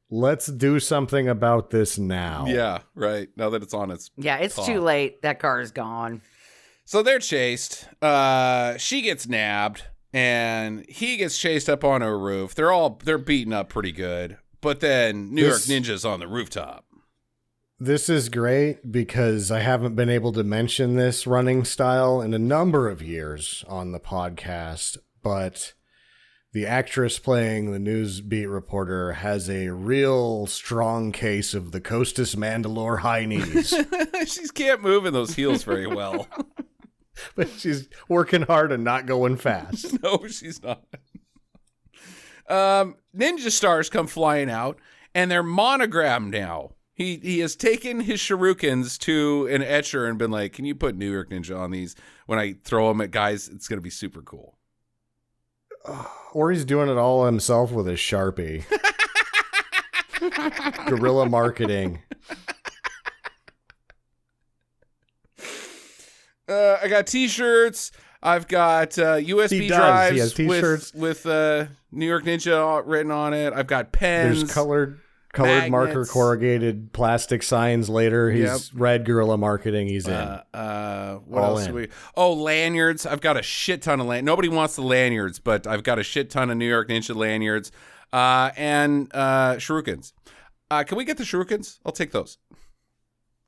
Let's do something about this now. Yeah, right. Now that it's on its it's top. too late. That car is gone. So they're chased. She gets nabbed, and he gets chased up on a roof. They're beaten up pretty good. But then New York Ninja's on the rooftop. This is great because I haven't been able to mention this running style in a number of years on the podcast, but the actress playing the news beat reporter has a real strong case of the Costas Mandalore high knees. She can't move in those heels very well. But she's working hard and not going fast. No, she's not. Ninja stars come flying out, and they're monogrammed now. He has taken his shurikens to an etcher and been like, can you put New York Ninja on these? When I throw them at guys, it's going to be super cool. Or he's doing it all himself with a Sharpie. Guerrilla marketing. I got T-shirts. I've got USB drives. He has T-shirts with New York Ninja written on it. I've got pens. There's colored magnets. marker corrugated plastic signs later. He's red guerrilla marketing. He's in. What All else in. do we? Oh, lanyards. I've got a shit ton of Nobody wants the lanyards, but I've got a shit ton of New York Ninja lanyards and shurikens. Can we get the shurikens? I'll take those.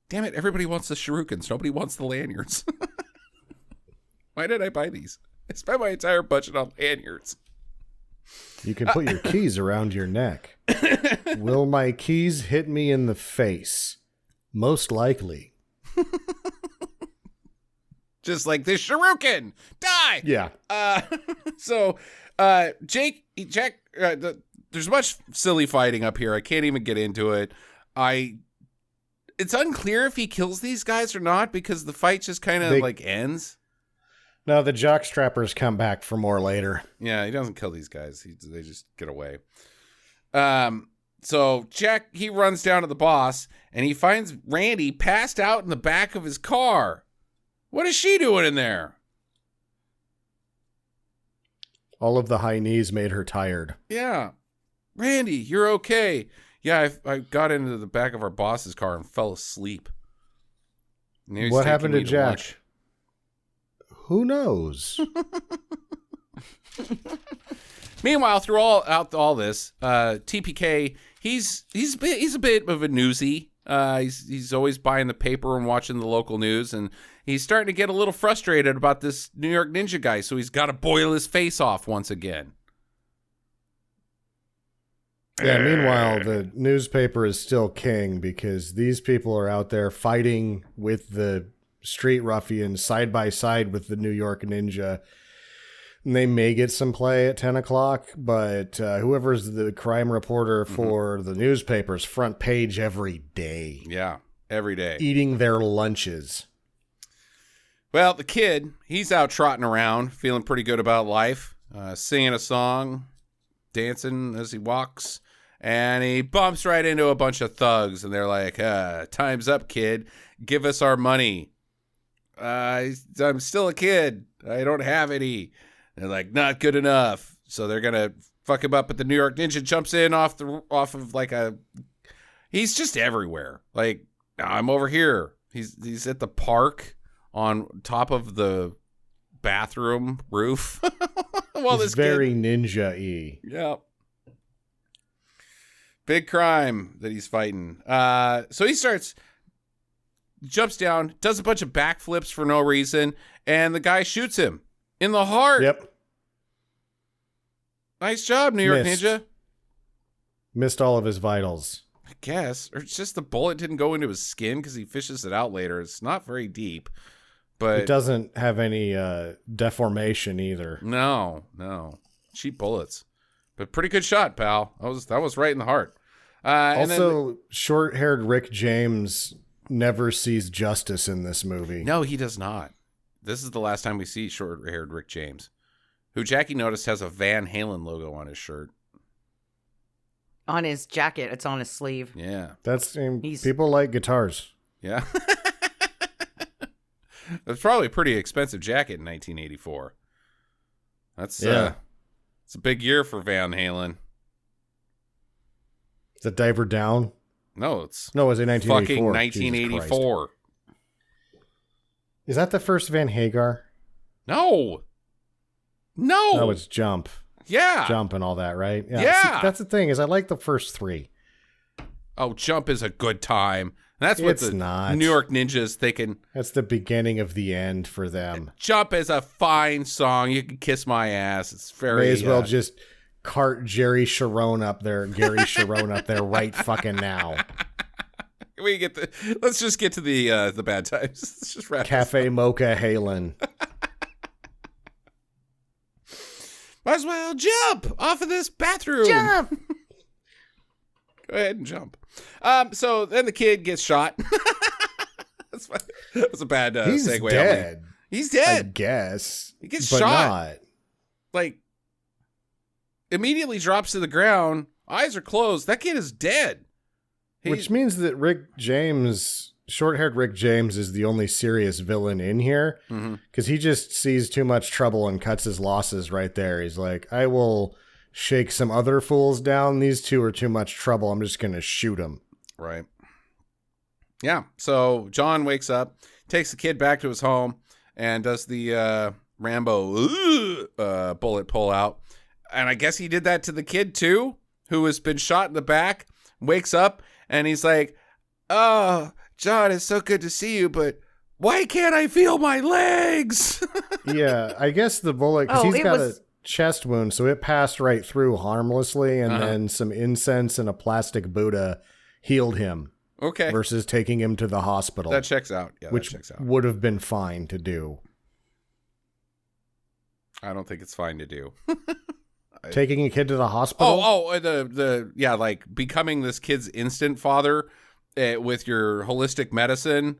Damn it! Everybody wants the shurikens. Nobody wants the lanyards. Why did I buy these? I spent my entire budget on lanyards. You can put your keys around your neck. Will my keys hit me in the face? Most likely. Just like this shuriken. Die! Yeah. Jack, there's much silly fighting up here. I can't even get into it. It's unclear if he kills these guys or not because the fight just kind of ends. No, the jockstrappers come back for more later. Yeah, he doesn't kill these guys. They just get away. So Jack, he runs down to the boss and he finds Randy passed out in the back of his car. What is she doing in there? All of the high knees made her tired. Yeah. Randy, you're okay. Yeah, I got into the back of our boss's car and fell asleep. What happened to Jack? Who knows? Meanwhile, through all this, TPK, he's a bit of a newsie. He's always buying the paper and watching the local news, and he's starting to get a little frustrated about this New York Ninja guy. So he's got to boil his face off once again. Yeah. Meanwhile, the newspaper is still king because these people are out there fighting with the street ruffians side by side with the New York Ninja. And they may get some play at 10 o'clock, but whoever's the crime reporter for the newspaper's front page every day. Yeah, every day. Eating their lunches. Well, the kid, he's out trotting around, feeling pretty good about life, singing a song, dancing as he walks, and he bumps right into a bunch of thugs, and they're like, time's up, kid. Give us our money. I'm still a kid. I don't have any. They're like, not good enough. So they're going to fuck him up, but the New York Ninja jumps in off of like he's just everywhere. Like, I'm over here. He's at the park on top of the bathroom roof. Well, it's very ninja-y. Yeah. Big crime that he's fighting. So he jumps down, does a bunch of backflips for no reason, and the guy shoots him in the heart. Yep. Nice job, New York Ninja. Missed all of his vitals. I guess. Or it's just the bullet didn't go into his skin because he fishes it out later. It's not very deep. But it doesn't have any deformation either. No. Cheap bullets. But pretty good shot, pal. That was right in the heart. Also, short-haired Rick James never sees justice in this movie. No, he does not. This is the last time we see short-haired Rick James, who Jackie noticed has a Van Halen logo on his shirt. On his jacket. It's on his sleeve. Yeah. People like guitars. Yeah. That's probably a pretty expensive jacket in 1984. It's a big year for Van Halen. Is it Diver Down? No, it's it was in 1984. Fucking 1984. Is that the first Van Hagar? No. No, it's Jump. Yeah. Jump and all that, right? Yeah. See, that's the thing, is I like the first three. Oh, Jump is a good time. That's what New York Ninjas thinking. That's the beginning of the end for them. Jump is a fine song. You can kiss my ass. It's very... May as well just cart Gary Sharon up there right fucking now. Let's just get to the bad times. Let's just wrap Cafe Mocha Halen. Might as well jump off of this bathroom. Jump! Go ahead and jump. So then the kid gets shot. That's a bad He's segue. Dead. He's dead. I guess. He gets but shot. Not. Like, immediately drops to the ground. Eyes are closed. That kid is dead. Which means that Rick James, short-haired Rick James, is the only serious villain in here. Because he just sees too much trouble and cuts his losses right there. He's like, I will shake some other fools down. These two are too much trouble. I'm just going to shoot them. Right. Yeah. So John wakes up, takes the kid back to his home, and does the Rambo bullet pull out. And I guess he did that to the kid too, who has been shot in the back, wakes up, and he's like, oh, John, it's so good to see you, but why can't I feel my legs? Yeah, I guess the bullet, because he's got a chest wound, so it passed right through harmlessly, and then some incense and a plastic Buddha healed him. Okay. Versus taking him to the hospital. That checks out. Yeah, which that checks out. Would have been fine to do. I don't think it's fine to do. Taking a kid to the hospital? Yeah, like becoming this kid's instant father with your holistic medicine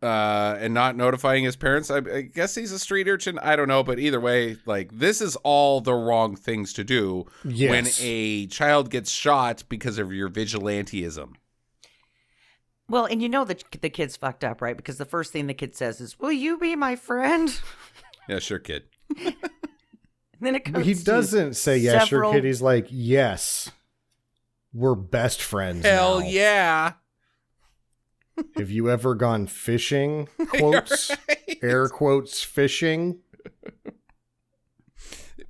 and not notifying his parents. I guess he's a street urchin. I don't know, but either way, like this is all the wrong things to do when a child gets shot because of your vigilanteism. Well, and you know that the kid's fucked up, right? Because the first thing the kid says is, will you be my friend? Yeah, sure, kid. And then it comes he doesn't say, yeah, several... sure, kid. He's like, yes, we're best friends Hell now. Yeah. Have you ever gone fishing? Quotes, right. Air quotes, fishing.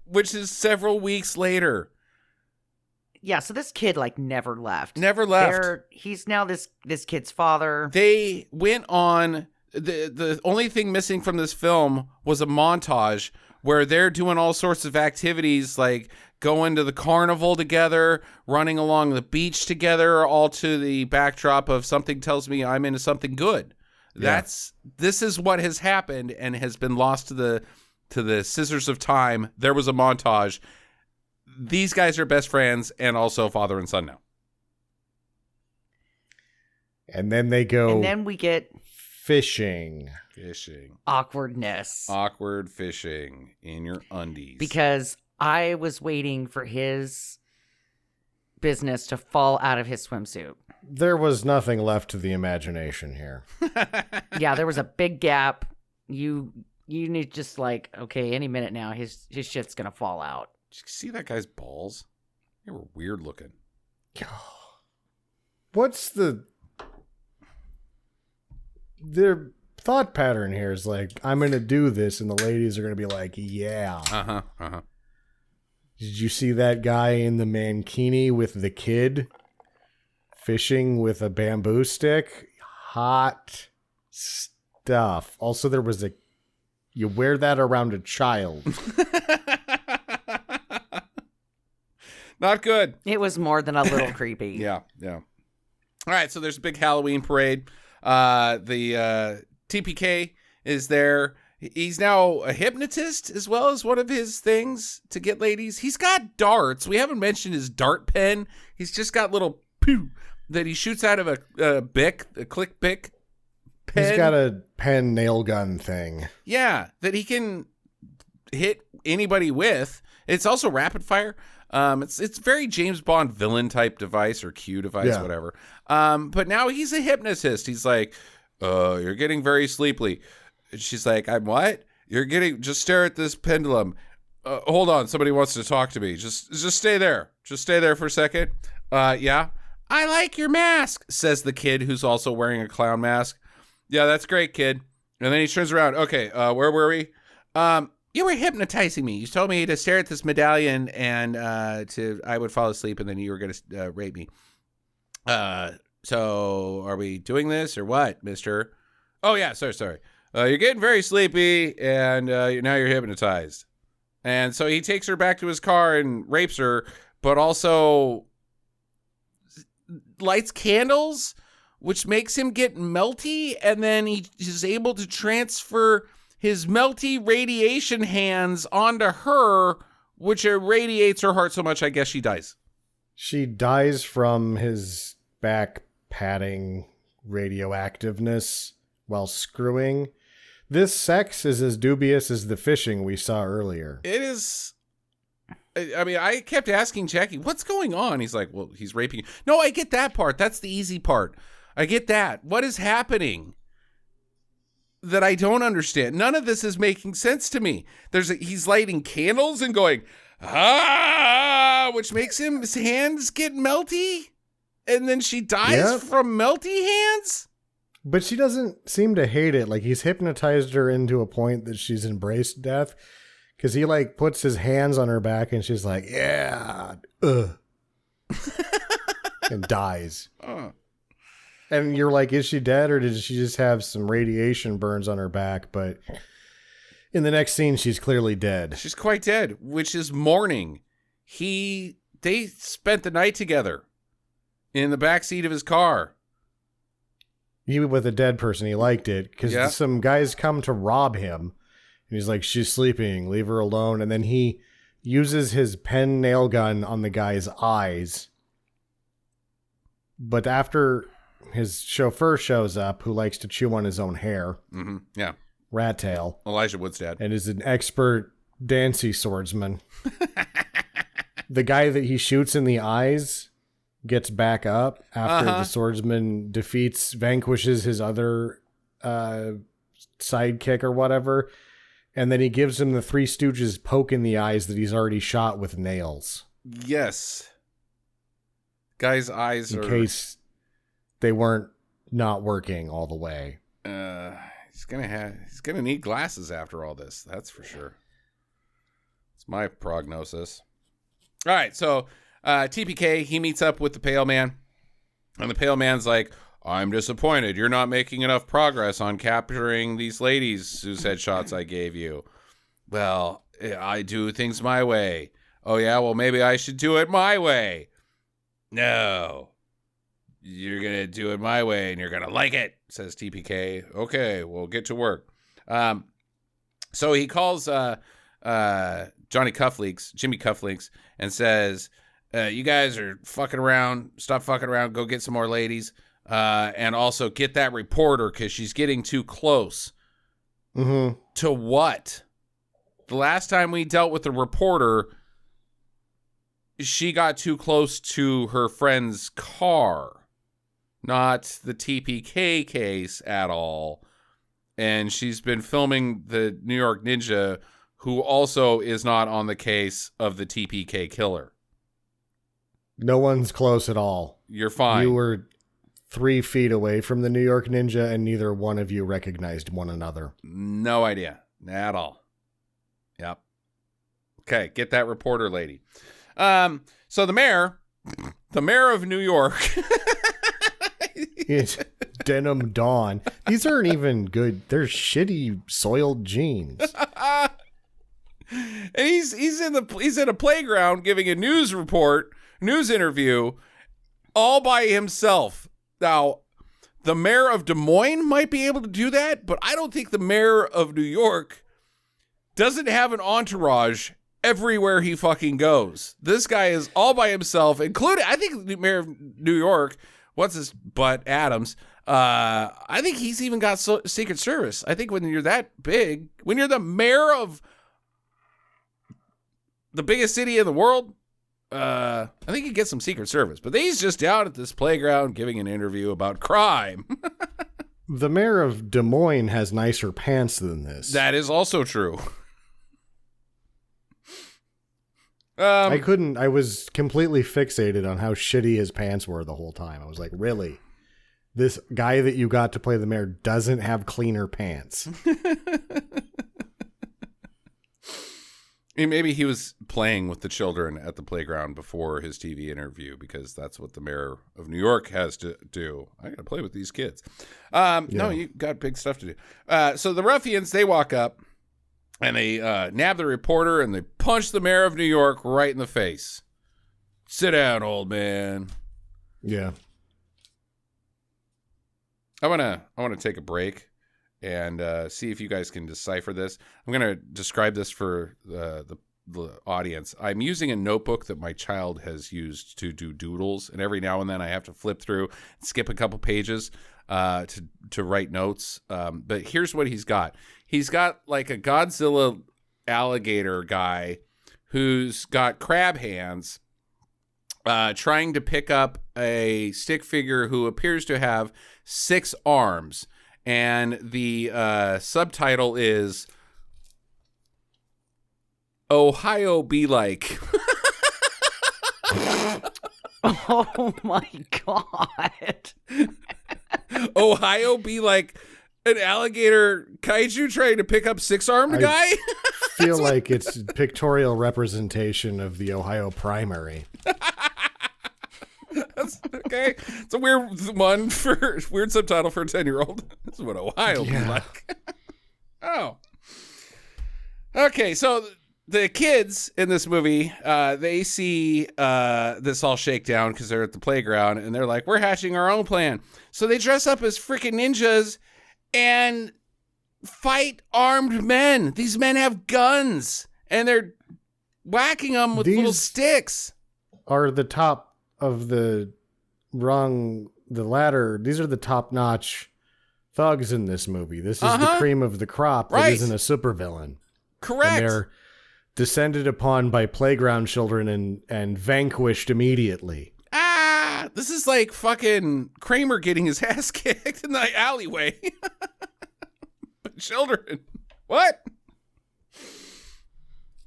Which is several weeks later. Yeah, so this kid like never left. Never left. He's now this kid's father. They went on the only thing missing from this film was a montage where they're doing all sorts of activities like going to the carnival together, running along the beach together, all to the backdrop of something tells me I'm into something good. Yeah. This is what has happened and has been lost to the scissors of time. There was a montage. These guys are best friends and also father and son now. And then they go. And then we get fishing. Awkwardness. Awkward fishing in your undies. Because I was waiting for his business to fall out of his swimsuit. There was nothing left to the imagination here. Yeah, there was a big gap. You need just like, okay, any minute now, his shit's gonna fall out. Did you see that guy's balls? They were weird looking. What's their thought pattern here is like, I'm going to do this, and the ladies are going to be like, yeah. Did you see that guy in the mankini with the kid fishing with a bamboo stick? Hot stuff. Also, there was you wear that around a child. Not good. It was more than a little creepy. Yeah. All right, so there's a big Halloween parade. The TPK is there. He's now a hypnotist as well as one of his things to get ladies. He's got darts. We haven't mentioned his dart pen. He's just got little pew that he shoots out of a Bic, a Click Bic pen. He's got a pen nail gun thing. Yeah, that he can hit anybody with. It's also rapid fire. It's very James Bond villain type device or Q device, whatever. But now he's a hypnotist. He's like, you're getting very sleepy. And she's like, I'm what? Just stare at this pendulum. Hold on. Somebody wants to talk to me. Just stay there. Just stay there for a second. Yeah. I like your mask, says the kid who's also wearing a clown mask. Yeah, that's great, kid. And then he turns around. Okay. Where were we? You were hypnotizing me. You told me to stare at this medallion and I would fall asleep and then you were going to rape me. So are we doing this or what, mister? Oh, yeah. Sorry. You're getting very sleepy and now you're hypnotized. And so he takes her back to his car and rapes her, but also lights candles, which makes him get melty. And then he is able to transfer his melty radiation hands onto her, which irradiates her heart so much, I guess she dies. She dies from his back padding radioactiveness while screwing. This sex is as dubious as the fishing we saw earlier. It is. I mean, I kept asking Jackie, what's going on? He's like, well, he's raping you. No, I get that part. That's the easy part. I get that. What is happening that I don't understand? None of this is making sense to me. He's lighting candles and going, which makes his hands get melty. And then she dies from melty hands. But she doesn't seem to hate it. Like, he's hypnotized her into a point that she's embraced death. Because he, like, puts his hands on her back and she's like, yeah, and dies. And you're like, is she dead or did she just have some radiation burns on her back? But in the next scene, she's clearly dead. She's quite dead, which is mourning. They spent the night together in the backseat of his car. Even with a dead person, he liked it because some guys come to rob him. And he's like, she's sleeping, leave her alone. And then he uses his pen nail gun on the guy's eyes. But after his chauffeur shows up, who likes to chew on his own hair. Mm-hmm. Yeah. Rat tail. Elijah Wood's dad. And is an expert Dancy swordsman. The guy that he shoots in the eyes gets back up after the swordsman vanquishes his other sidekick or whatever. And then he gives him the Three Stooges poke in the eyes that he's already shot with nails. Yes. Guy's eyes in case they weren't not working all the way. He's gonna need glasses after all this. That's for sure. It's my prognosis. All right, so TPK, he meets up with the Pale Man, and the Pale Man's like, I'm disappointed. You're not making enough progress on capturing these ladies whose headshots I gave you. Well, I do things my way. Oh, yeah? Well, maybe I should do it my way. No. You're going to do it my way, and you're going to like it, says TPK. Okay, we'll get to work. So he calls Jimmy Cufflinks, and says, you guys are fucking around. Stop fucking around. Go get some more ladies. And also get that reporter because she's getting too close. Mm-hmm. To what? The last time we dealt with the reporter, she got too close to her friend's car. Not the TPK case at all. And she's been filming the New York Ninja, who also is not on the case of the TPK killer. No one's close at all. You're fine. You were 3 feet away from the New York Ninja, and neither one of you recognized one another. No idea. At all. Yep. Okay, get that reporter lady. So the mayor of New York. It's Denim Dawn. These aren't even good. They're shitty soiled jeans. And he's in a playground giving a news interview all by himself. Now, the mayor of Des Moines might be able to do that, but I don't think the mayor of New York doesn't have an entourage everywhere he fucking goes. This guy is all by himself, including, I think, the mayor of New York, what's his butt, Adams, I think he's even got Secret Service. I think when you're that big, when you're the mayor of the biggest city in the world, I think you get some Secret Service. But he's just down at this playground giving an interview about crime. The mayor of Des Moines has nicer pants than this. That is also true. I was completely fixated on how shitty his pants were the whole time. I was like, really? This guy that you got to play the mayor doesn't have cleaner pants. Maybe he was playing with the children at the playground before his TV interview, because that's what the mayor of New York has to do. I got to play with these kids. No, you got big stuff to do. So the ruffians, they walk up and they nab the reporter and they punch the mayor of New York right in the face. Sit down, old man. Yeah. I want to take a break and see if you guys can decipher this. I'm going to describe this for the the audience. I'm using a notebook that my child has used to do doodles, and every now and then I have to flip through and skip a couple pages to write notes. But here's what he's got. He's got like a Godzilla alligator guy who's got crab hands, trying to pick up a stick figure who appears to have 6 arms. And the subtitle is Ohio Be Like. Oh my God. Ohio Be Like an alligator kaiju trying to pick up 6-armed guy? Feel like it's pictorial representation of the Ohio primary. That's okay. It's a weird subtitle for a 10-year-old. This is what Ohio be like. Oh. Okay, so the kids in this movie, they see this all shake down because they're at the playground, and they're like, we're hatching our own plan. So they dress up as freaking ninjas and fight armed men. These men have guns, and they're whacking them with little sticks. Are the top of the ladder. These are the top-notch thugs in this movie. This is the cream of the crop that isn't a supervillain. Correct. And they're descended upon by playground children and vanquished immediately. This is like fucking Kramer getting his ass kicked in the alleyway. But children. What?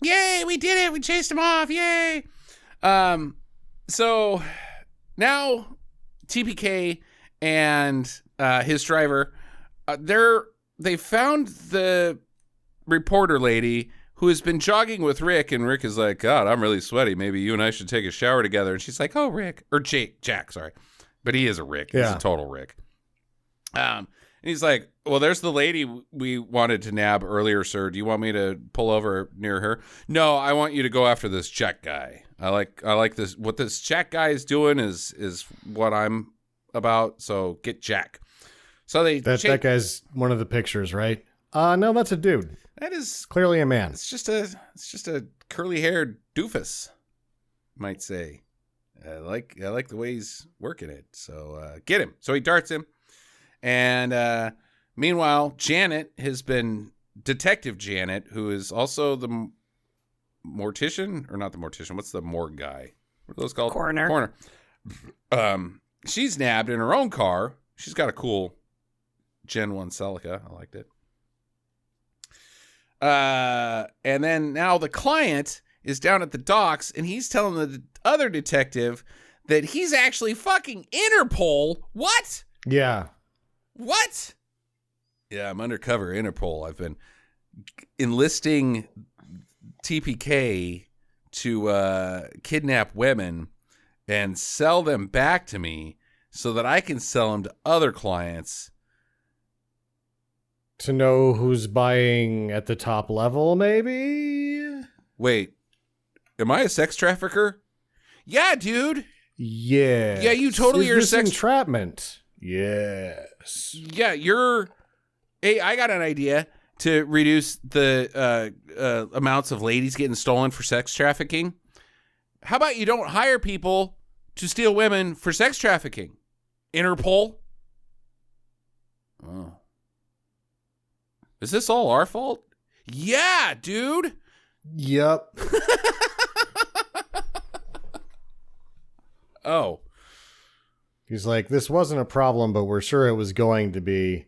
Yay, we did it. We chased him off. Yay. So now TPK and his driver, they found the reporter lady who has been jogging with Rick, and Rick is like, God, I'm really sweaty. Maybe you and I should take a shower together. And she's like, oh, Rick. Or Jack, sorry. But he is a Rick. He's a total Rick. And he's like, well, there's the lady we wanted to nab earlier, sir. Do you want me to pull over near her? No, I want you to go after this Jack guy. I like this. What this Jack guy is doing is what I'm about. So get Jack. So that guy's one of the pictures, right? No, that's a dude. That is clearly a man. It's just a curly-haired doofus, might say. I like the way he's working it. So get him. So he darts him. And meanwhile, Janet has been Detective Janet, who is also the mortician, or not the mortician. What's the morgue guy? What are those called? Coroner. She's nabbed in her own car. She's got a cool Gen 1 Celica. I liked it. And then now the client is down at the docks, and he's telling the other detective that he's actually fucking Interpol. What? Yeah. What? Yeah, I'm undercover Interpol. I've been enlisting TPK to kidnap women and sell them back to me so that I can sell them to other clients. To know who's buying at the top level, maybe? Wait, am I a sex trafficker? Yeah, dude. Yeah. Yeah, you totally are sex entrapment. Yes. Yeah, hey, I got an idea to reduce the amounts of ladies getting stolen for sex trafficking. How about you don't hire people to steal women for sex trafficking? Interpol? Oh. Is this all our fault? Yeah, dude. Yep. Oh. He's like, this wasn't a problem, but we're sure it was going to be.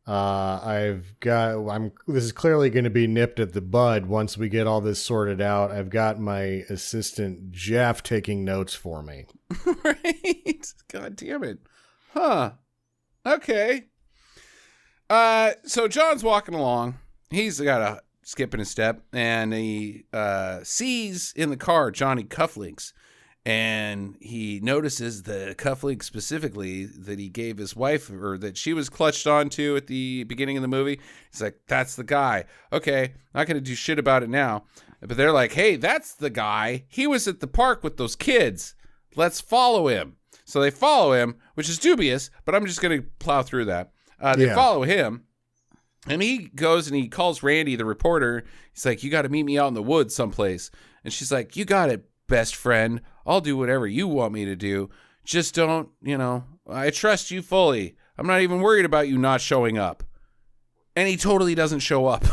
This is clearly going to be nipped at the bud once we get all this sorted out. I've got my assistant Jeff taking notes for me. Right. God damn it. Huh. Okay. So John's walking along. He's got a skip in his step, and he sees in the car Johnny cufflinks. And he notices the cufflink specifically that he gave his wife, or that she was clutched onto at the beginning of the movie. He's like, that's the guy. Okay, not going to do shit about it now. But they're like, hey, that's the guy. He was at the park with those kids. Let's follow him. So they follow him, which is dubious, but I'm just going to plow through that. They follow him. And he goes and he calls Randy, the reporter. He's like, you got to meet me out in the woods someplace. And she's like, you got it, best friend. I'll do whatever you want me to do. Just don't, I trust you fully. I'm not even worried about you not showing up. And he totally doesn't show up.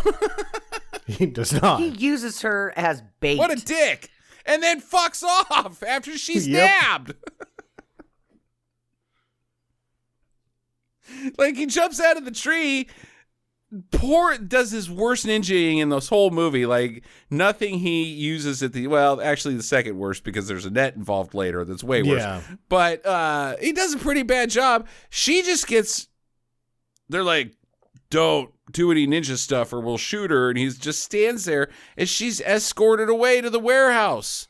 He does not. He uses her as bait. What a dick. And then fucks off after she's nabbed. Like, he jumps out of the tree. Does his worst ninjaing in this whole movie. Like, nothing he uses at actually the second worst, because there's a net involved later that's way worse. Yeah. But he does a pretty bad job. She just they're like, don't do any ninja stuff or we'll shoot her. And he just stands there as she's escorted away to the warehouse.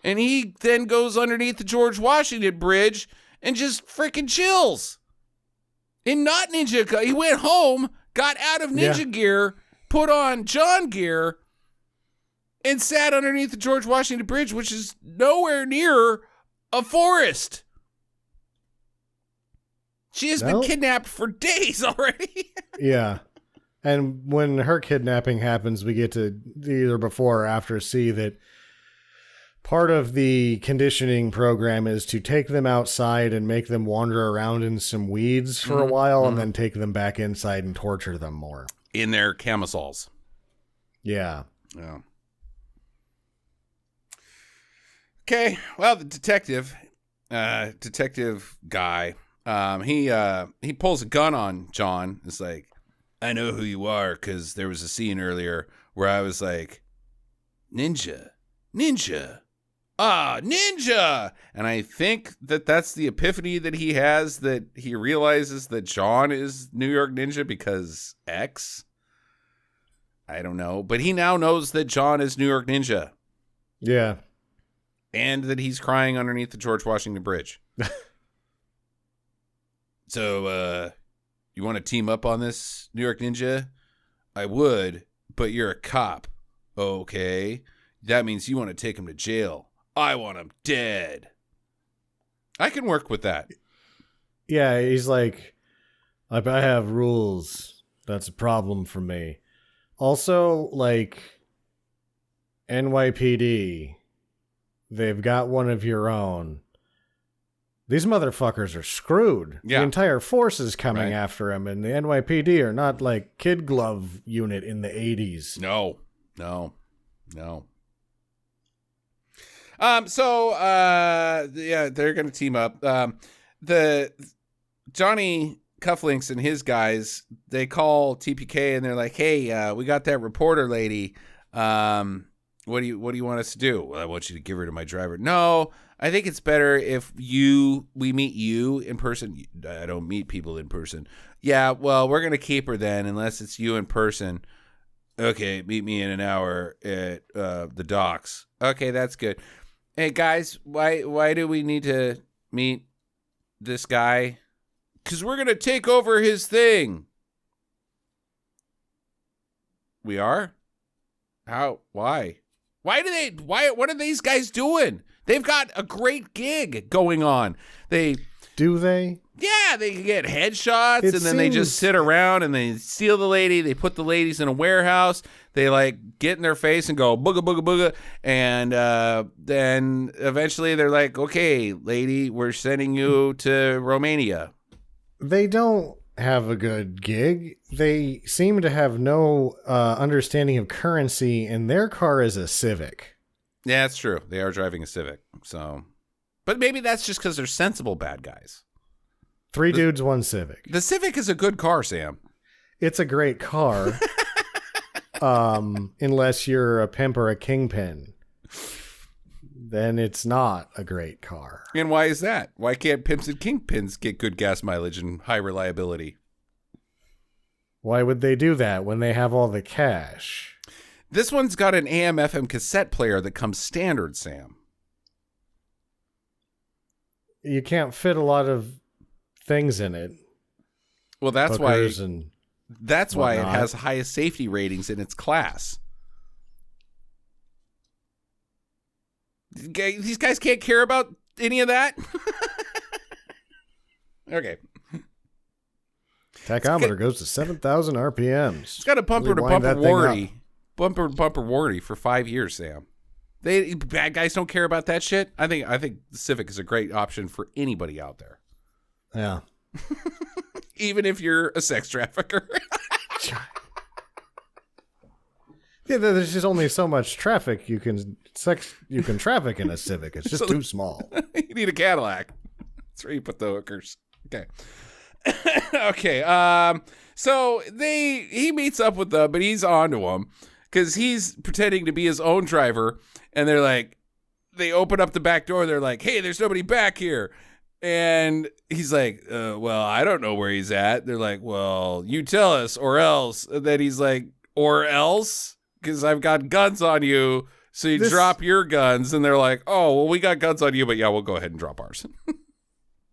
And he then goes underneath the George Washington Bridge and just freaking chills. And not ninja. He went home, got out of ninja gear, put on John gear, and sat underneath the George Washington Bridge, which is nowhere near a forest. She has been kidnapped for days already. Yeah. And when her kidnapping happens, we get to either before or after see that part of the conditioning program is to take them outside and make them wander around in some weeds for a while and then take them back inside and torture them more. In their camisoles. Yeah. Yeah. Okay. Well, the detective guy, he pulls a gun on John. It's like, I know who you are, because there was a scene earlier where I was like, ninja. Ninja! And I think that's the epiphany that he has, that he realizes that John is New York Ninja because X. I don't know. But he now knows that John is New York Ninja. Yeah. And that he's crying underneath the George Washington Bridge. So, you want to team up on this, New York Ninja? I would, but you're a cop. Okay. That means you want to take him to jail. I want him dead. I can work with that. Yeah, he's like, I have rules. That's a problem for me. Also, like, NYPD, they've got one of your own. These motherfuckers are screwed. Yeah. The entire force is coming after him, and the NYPD are not like Kid Glove unit in the 80s. No. They're going to team up. The Johnny Cufflinks and his guys, they call TPK and they're like, hey, we got that reporter lady. What do you want us to do? Well, I want you to give her to my driver. No, I think it's better if we meet you in person. I don't meet people in person. Yeah, well, we're going to keep her then, unless it's you in person. Okay, meet me in an hour at the docks. Okay, that's good. Hey, guys, why do we need to meet this guy? Because we're going to take over his thing. We are? How? Why? What are these guys doing? They've got a great gig going on. Do they? Yeah, they get headshots, and then they just sit around and they steal the lady. They put the ladies in a warehouse. They like get in their face and go booga booga booga, and then eventually they're like, "Okay, lady, we're sending you to Romania." They don't have a good gig. They seem to have no understanding of currency, and their car is a Civic. Yeah, that's true. They are driving a Civic, so. But maybe that's just because they're sensible bad guys. Three dudes, one Civic. The Civic is a good car, Sam. It's a great car. Unless you're a pimp or a kingpin. Then it's not a great car. And why is that? Why can't pimps and kingpins get good gas mileage and high reliability? Why would they do that when they have all the cash? This one's got an AM/FM cassette player that comes standard, Sam. You can't fit a lot of things in it. Well, that's why it has highest safety ratings in its class. These guys can't care about any of that? Okay. Tachometer goes to 7,000 RPMs. It's got a bumper-to-bumper warranty for 5 years, Sam. Bad guys don't care about that shit. I think the Civic is a great option for anybody out there. Yeah. Even if you're a sex trafficker. Yeah, there's just only so much traffic you can traffic in a Civic. It's just too small. You need a Cadillac. That's where you put the hookers. Okay. Okay. So he meets up with them, but he's onto them because he's pretending to be his own driver, and they're like, they open up the back door. They're like, "Hey, there's nobody back here," and he's like, "Well, I don't know where he's at." They're like, "Well, you tell us, or else." And then he's like, "Or else." Because I've got guns on you, so you drop your guns. And they're like, "Oh, well, we got guns on you, but yeah, we'll go ahead and drop ours."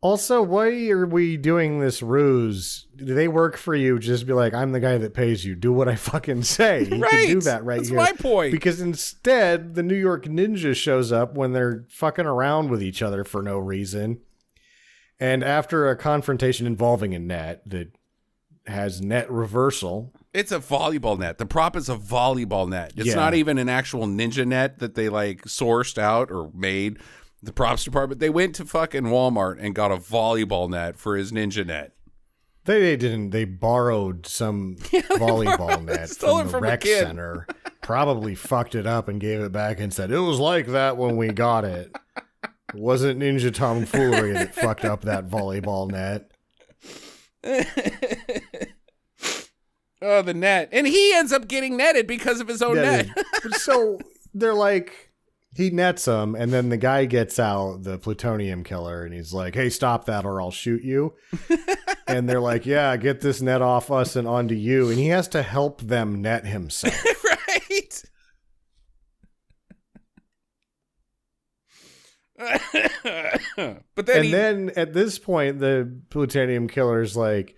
Also, why are we doing this ruse? Do they work for you? Just be like, "I'm the guy that pays you. Do what I fucking say." You can do that right here. That's my point. Because instead, the New York Ninja shows up when they're fucking around with each other for no reason. And after a confrontation involving a net that has net reversal... It's a volleyball net. The prop is a volleyball net. It's not even an actual ninja net that they like sourced out or made. The props department, they went to fucking Walmart and got a volleyball net for his ninja net. They didn't. They borrowed some volleyball net from the rec center. Probably fucked it up and gave it back and said, "It was like that when we got it. It wasn't Ninja tomfoolery that fucked up that volleyball net." Oh, the net. And he ends up getting netted because of his own net. So they're like, he nets him, and then the guy gets out, the Plutonium Killer, and he's like, "Hey, stop that or I'll shoot you." And they're like, "Yeah, get this net off us and onto you." And he has to help them net himself. Right. But then then at this point, the Plutonium Killer's like,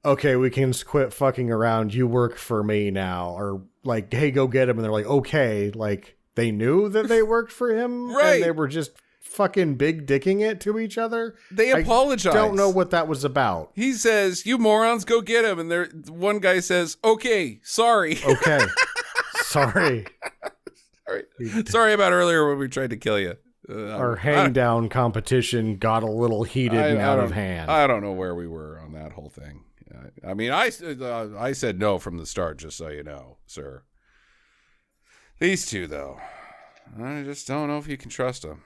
"Okay, we can quit fucking around. You work for me now." Or like, "Hey, go get him." And they're like, "Okay." Like, they knew that they worked for him. Right. And they were just fucking big dicking it to each other. They apologize. I don't know what that was about. He says, "You morons, go get him." And one guy says, "Okay, sorry." Okay. Sorry. Sorry about earlier when we tried to kill you. Our hang down competition got a little heated and out of hand. I don't know where we were on that whole thing. I mean, I said no from the start, just so you know, sir. These two, though, I just don't know if you can trust them.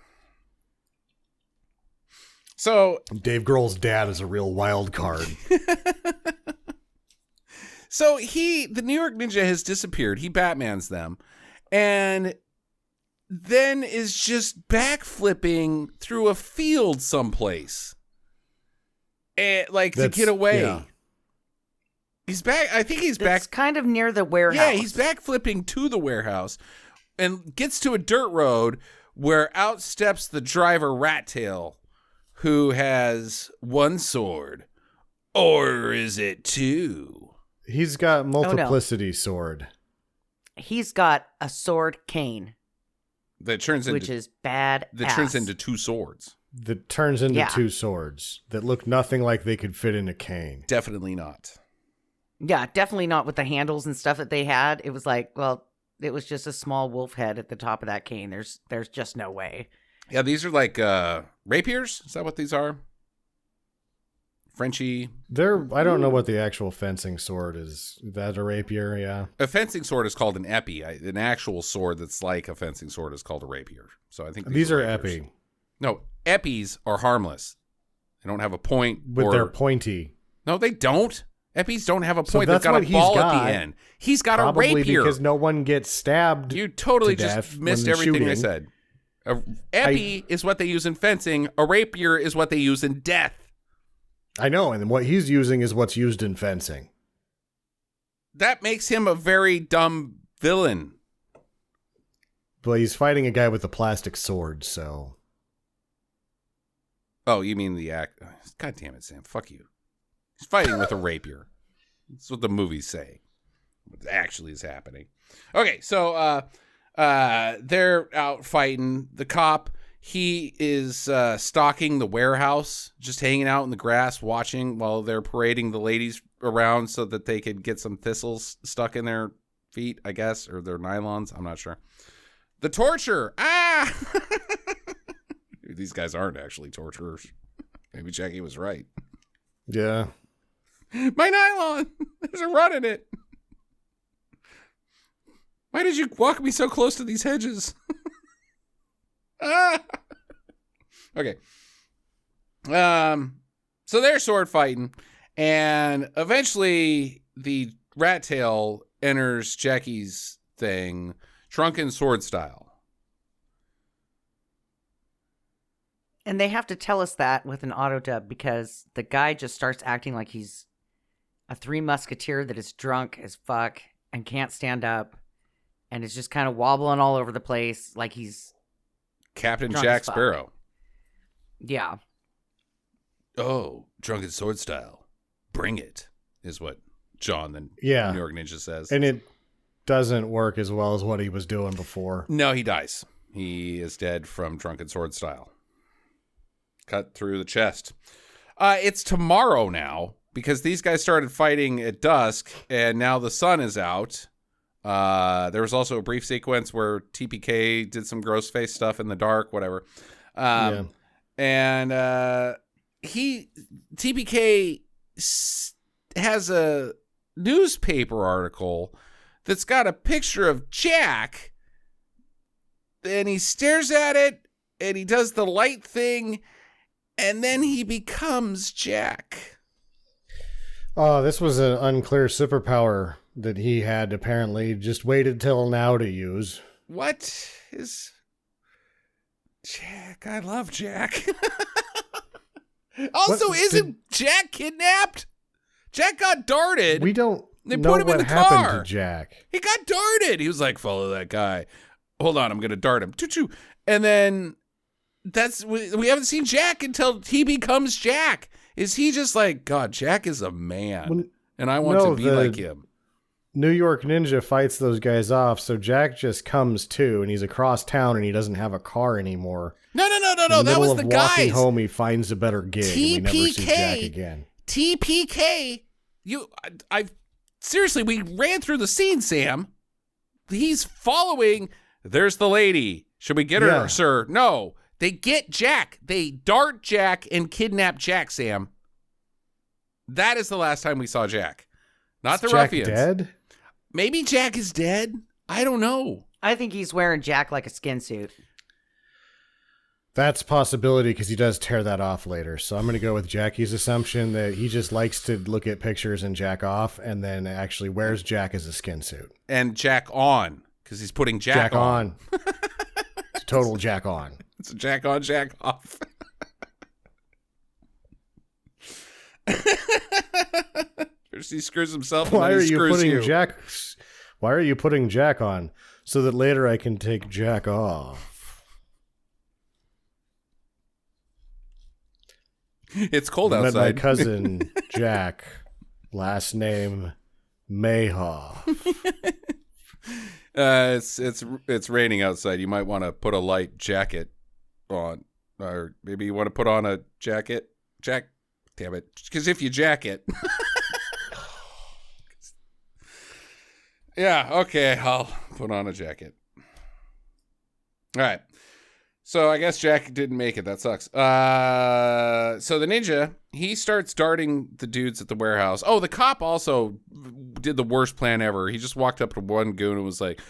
So Dave Grohl's dad is a real wild card. So the New York Ninja has disappeared. He Batmans them, and then is just backflipping through a field someplace, and to get away. Yeah. He's back. I think he's back. It's kind of near the warehouse. Yeah, he's backflipping to the warehouse and gets to a dirt road where out steps the driver Rat Tail, who has one sword. Or is it two? He's got multiplicity sword. He's got a sword cane. Which is bad. That turns into two swords. That turns into two swords that look nothing like they could fit in a cane. Definitely not. Yeah, definitely not with the handles and stuff that they had. It was like, well, it was just a small wolf head at the top of that cane. There's just no way. Yeah, these are like rapiers. Is that what these are? Frenchy. I don't know what the actual fencing sword is. Is that a rapier? Yeah. A fencing sword is called an epi. An actual sword that's like a fencing sword is called a rapier. So I think these are epi. No, epis are harmless. They don't have a point. But they're pointy. No, they don't. Epis don't have a point. So they've got a ball at the end. He's got a rapier. Probably because no one gets stabbed. You totally just missed everything I said. Epi is what they use in fencing. A rapier is what they use in death. I know, and what he's using is what's used in fencing. That makes him a very dumb villain. But he's fighting a guy with a plastic sword, so... Oh, you mean the act... God damn it, Sam. Fuck you. He's fighting with a rapier. That's what the movies say. What actually is happening. Okay, so they're out fighting. The cop, he is stalking the warehouse, just hanging out in the grass, watching while they're parading the ladies around so that they could get some thistles stuck in their feet, I guess, or their nylons. I'm not sure. The torture. Ah! These guys aren't actually torturers. Maybe Jackie was right. Yeah. My nylon! There's a run in it. Why did you walk me so close to these hedges? Ah! Okay. So they're sword fighting, and eventually the rat tail enters Jackie's thing, drunken sword style. And they have to tell us that with an auto dub because the guy just starts acting like he's a Three Musketeer that is drunk as fuck and can't stand up and is just kind of wobbling all over the place like he's Captain Jack Sparrow. Yeah. Oh, drunken sword style. Bring it, is what John, the New York Ninja, says. And it doesn't work as well as what he was doing before. No, he dies. He is dead from drunken sword style. Cut through the chest. It's tomorrow now because these guys started fighting at dusk and now the sun is out. There was also a brief sequence where TPK did some gross face stuff in the dark, whatever. And TPK has a newspaper article that's got a picture of Jack, and he stares at it and he does the light thing, and then he becomes Jack. Oh, this was an unclear superpower that he had apparently just waited till now to use. What is Jack? I love Jack. Also, isn't Jack kidnapped? Jack got darted. We don't They know put him in what the happened car. to Jack. He got darted. He was like, follow that guy. Hold on, I'm going to dart him. Choo-choo. And then we haven't seen Jack until he becomes Jack. Is he just like, God, Jack is a man, and I want to be like him. New York Ninja fights those guys off, so Jack just comes to, and he's across town, and he doesn't have a car anymore. No. That was the guys. Walking home, he finds a better gig, and we never see Jack again. TPK, seriously, we ran through the scene, Sam. He's following. There's the lady. Should we get her, sir? No. They get Jack. They dart Jack and kidnap Jack, Sam. That is the last time we saw Jack. Not the Jack ruffians. Dead? Maybe Jack is dead. I don't know. I think he's wearing Jack like a skin suit. That's a possibility because he does tear that off later. So I'm going to go with Jackie's assumption that he just likes to look at pictures and jack off and then actually wears Jack as a skin suit. And Jack on because he's putting Jack on. It's total Jack on. It's a Jack on, Jack off. First he screws himself and then he screws you. Why are you putting Jack on? So that later I can take Jack off. It's cold I outside. met my cousin Jack, last name Mayhaw. It's raining outside. You might want to put a light jacket on, or maybe you want to put on a jacket. Damn it! Because if you jacket, yeah, okay, I'll put on a jacket. All right. So I guess Jack didn't make it. That sucks. So the ninja, he starts darting the dudes at the warehouse. Oh, the cop also did the worst plan ever. He just walked up to one goon and was like,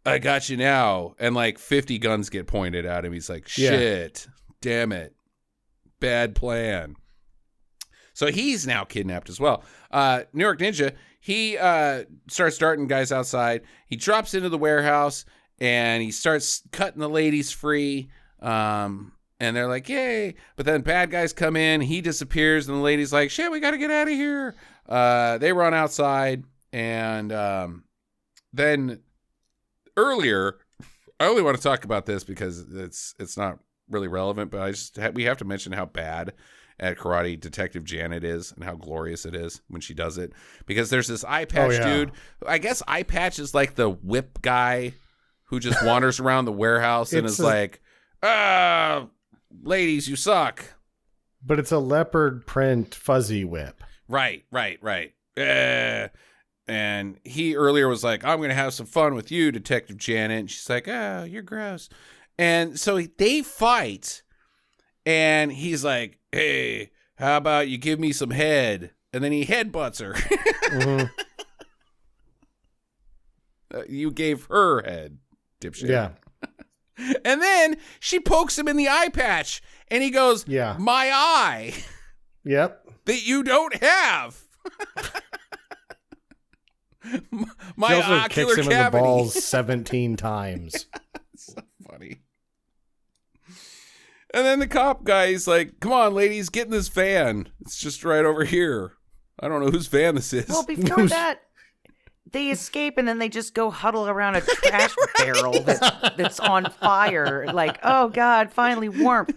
I got you now. And like 50 guns get pointed at him. He's like, shit, damn it. Bad plan. So he's now kidnapped as well. New York Ninja, he starts darting guys outside. He drops into the warehouse and he starts cutting the ladies free. And they're like, yay. But then bad guys come in. He disappears. And the lady's like, shit, we got to get out of here. They run outside. And then earlier, I only want to talk about this because it's not really relevant, but we have to mention how bad at karate Detective Janet is and how glorious it is when she does it. Because there's this eye patch dude. I guess eye patch is like the whip guy who just wanders around the warehouse and is like, ladies, you suck. But it's a leopard print fuzzy whip. Right. And he earlier was like, I'm going to have some fun with you, Detective Janet. And she's like, oh, you're gross. And so they fight. And he's like, hey, how about you give me some head? And then he headbutts her. Mm-hmm. You gave her head, dipshit. Yeah. And then she pokes him in the eye patch. And he goes, yeah, my eye. Yep. That you don't have. My she also ocular kicks him cavity. in the balls 17 times. So funny. And then the cop guy's like, come on, ladies, get in this van. It's just right over here. I don't know whose van this is. Well, before that, they escape and then they just go huddle around a trash barrel that's on fire. Like, oh, God, finally warmth.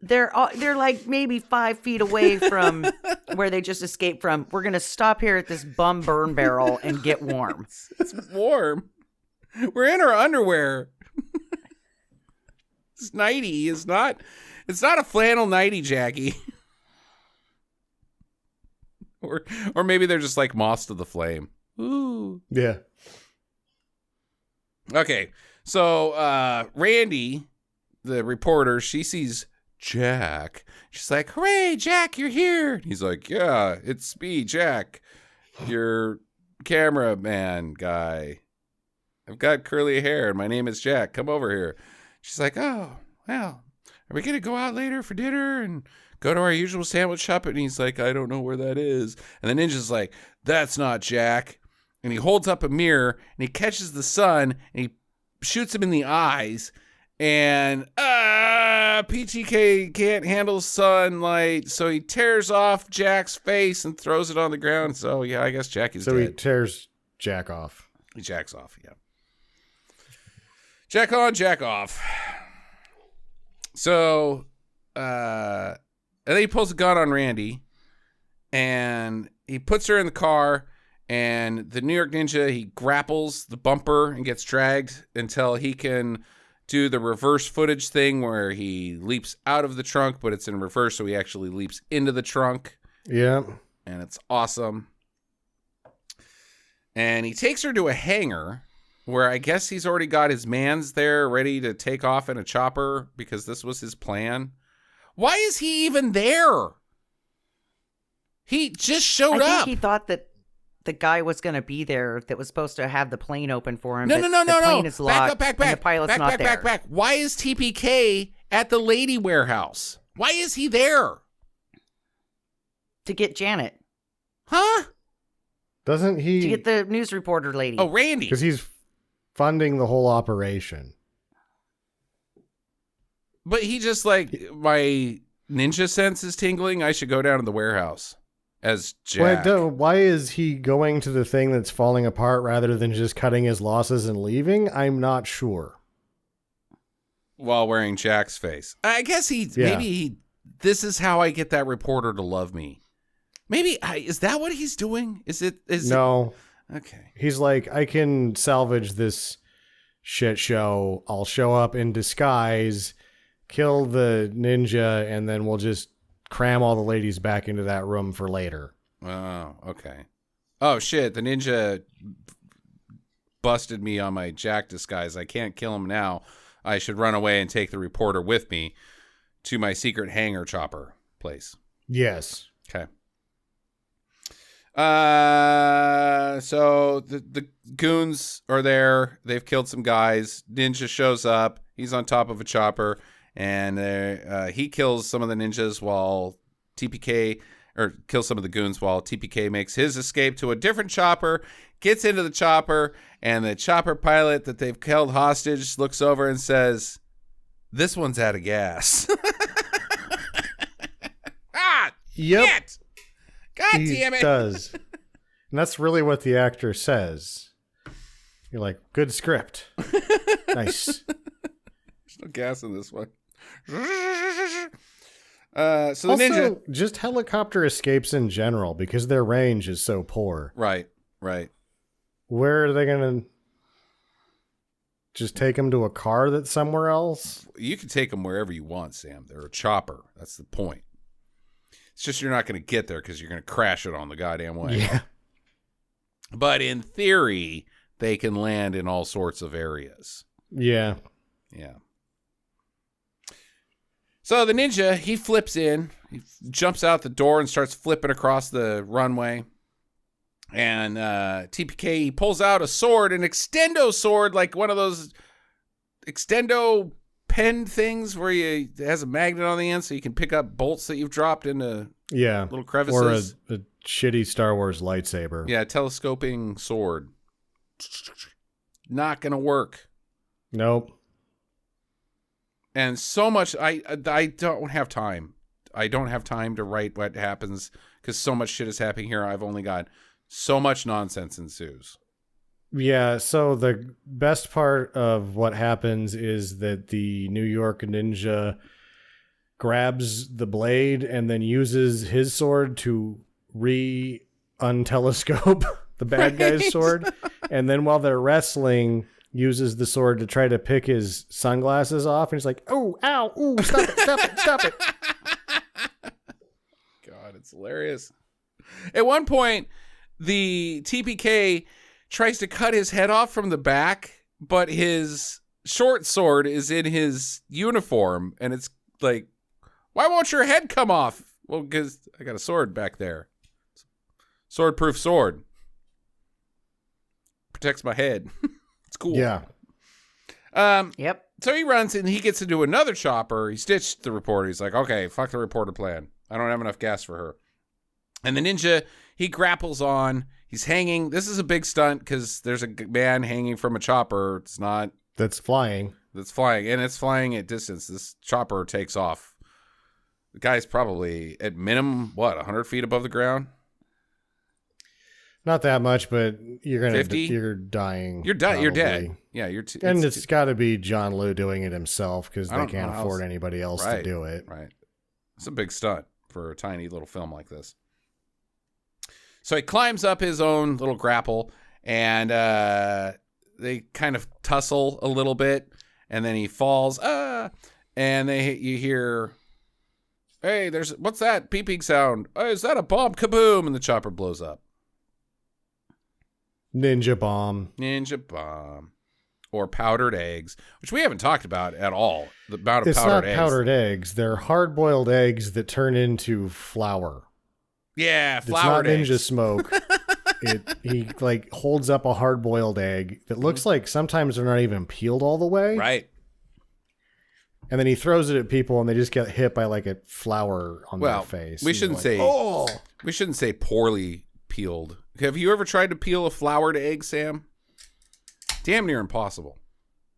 They're like maybe 5 feet away from where they just escaped from. We're going to stop here at this bum burn barrel and get warm. It's warm. We're in our underwear. This nightie is not, it's not a flannel nightie, Jackie. Or maybe they're just like moths to the flame. Ooh. Yeah. Okay. So Randy, the reporter, she sees Jack. She's like, hooray, Jack, you're here. And he's like, yeah, it's me, Jack, your cameraman guy. I've got curly hair and my name is Jack. Come over here. She's like, oh, well, are we going to go out later for dinner and go to our usual sandwich shop? And he's like, I don't know where that is. And the ninja's like, that's not Jack. And he holds up a mirror and he catches the sun and he shoots him in the eyes. And PTK can't handle sunlight, so he tears off Jack's face and throws it on the ground. So, yeah, I guess Jack is dead. So he tears Jack off. He jacks off, yeah. Jack on, Jack off. So, and then he pulls a gun on Randy, and he puts her in the car, and the New York Ninja, he grapples the bumper and gets dragged until he can do the reverse footage thing where he leaps out of the trunk, but it's in reverse, so he actually leaps into the trunk. Yeah. And it's awesome. And he takes her to a hangar where I guess he's already got his mans there ready to take off in a chopper because this was his plan. Why is he even there? He just showed up. I think he thought that the guy was going to be there that was supposed to have the plane open for him. No. The plane is locked. Back. And the pilot's not there. Why is TPK at the lady warehouse? Why is he there? To get Janet. Huh? Doesn't he? To get the news reporter lady. Oh, Randy. Because he's funding the whole operation. But he just like, my ninja sense is tingling. I should go down to the warehouse as Jack. Why is he going to the thing that's falling apart rather than just cutting his losses and leaving? I'm not sure. While wearing Jack's face. I guess this is how I get that reporter to love me. Maybe, is that what he's doing? No. Okay. He's like, I can salvage this shit show. I'll show up in disguise, kill the ninja, and then we'll just cram all the ladies back into that room for later. Oh, okay. Oh, shit. The ninja busted me on my Jack disguise. I can't kill him now. I should run away and take the reporter with me to my secret hangar chopper place. Yes. Okay. So the goons are there. They've killed some guys. Ninja shows up. He's on top of a chopper, and he kills some of the ninjas while kills some of the goons while TPK makes his escape to a different chopper, gets into the chopper, and the chopper pilot that they've held hostage looks over and says, "This one's out of gas." Yep. Shit! God damn it. He does. And that's really what the actor says. You're like, good script. Nice. There's no gas in this one. So the ninja... just helicopter escapes in general because their range is so poor. Right. Where are they going to... just take them to a car that's somewhere else? You can take them wherever you want, Sam. They're a chopper. That's the point. It's just you're not going to get there because you're going to crash it on the goddamn way. Yeah. But in theory, they can land in all sorts of areas. Yeah. Yeah. So the ninja, he flips in. He jumps out the door and starts flipping across the runway. And TPK, he pulls out a sword, an extendo sword, like one of those extendo pen things where it has a magnet on the end so you can pick up bolts that you've dropped into little crevices. Or a shitty Star Wars lightsaber. Yeah, telescoping sword. Not going to work. Nope. And so much, I don't have time. I don't have time to write what happens because so much shit is happening here. I've only got so much nonsense ensues. Yeah, so the best part of what happens is that the New York ninja grabs the blade and then uses his sword to untelescope the bad guy's sword. And then while they're wrestling, uses the sword to try to pick his sunglasses off. And he's like, oh, ow, ooh, stop it, stop it, stop it. God, it's hilarious. At one point, the TPK tries to cut his head off from the back, but his short sword is in his uniform. And it's like, why won't your head come off? Well, because I got a sword back there. Sword-proof sword. Protects my head. It's cool. Yeah. Yep. So he runs and he gets into another chopper. He stitched the reporter. He's like, okay, fuck the reporter plan. I don't have enough gas for her. And the ninja, he grapples on. He's hanging. This is a big stunt because there's a man hanging from a chopper. That's flying. That's flying. And it's flying at distance. This chopper takes off. The guy's probably at minimum, 100 feet above the ground? Not that much, but you're gonna 50? you're dying. You're dead. You're dead. Yeah, and it's got to be John Liu doing it himself because they can't afford anybody else right, to do it. Right. It's a big stunt for a tiny little film like this. So he climbs up his own little grapple, and they kind of tussle a little bit, and then he falls. And you hear, hey, what's that beeping sound? Oh, is that a bomb? Kaboom! And the chopper blows up. Ninja bomb. Or powdered eggs, which we haven't talked about at all. The amount of it's powdered not eggs. Powdered eggs. They're hard-boiled eggs that turn into flour. Yeah, flour eggs. Ninja smoke. He like holds up a hard-boiled egg that looks like sometimes they're not even peeled all the way. Right. And then he throws it at people, and they just get hit by like a flour on their face. We shouldn't say poorly peeled. Have you ever tried to peel a floured egg, Sam? Damn near impossible.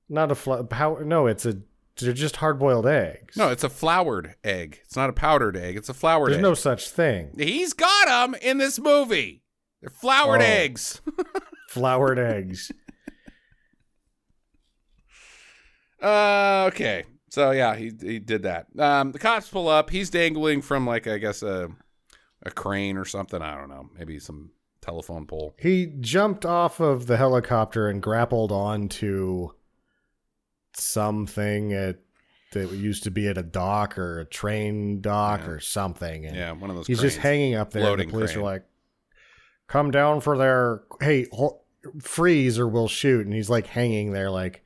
Not a no, they're just hard-boiled eggs. No, it's a floured egg. It's not a powdered egg. It's a floured egg. There's no such thing. He's got them in this movie. They're floured eggs. Floured eggs. Okay. So, yeah, he did that. The cops pull up. He's dangling from, like, I guess a crane or something. I don't know. Maybe some telephone pole. He jumped off of the helicopter and grappled onto something that used to be at a dock or a train dock or something. And yeah, one of those he's cranes. just hanging up there. Loading and the police crane. are like, come down for their, hey, freeze or we'll shoot. And he's like hanging there like,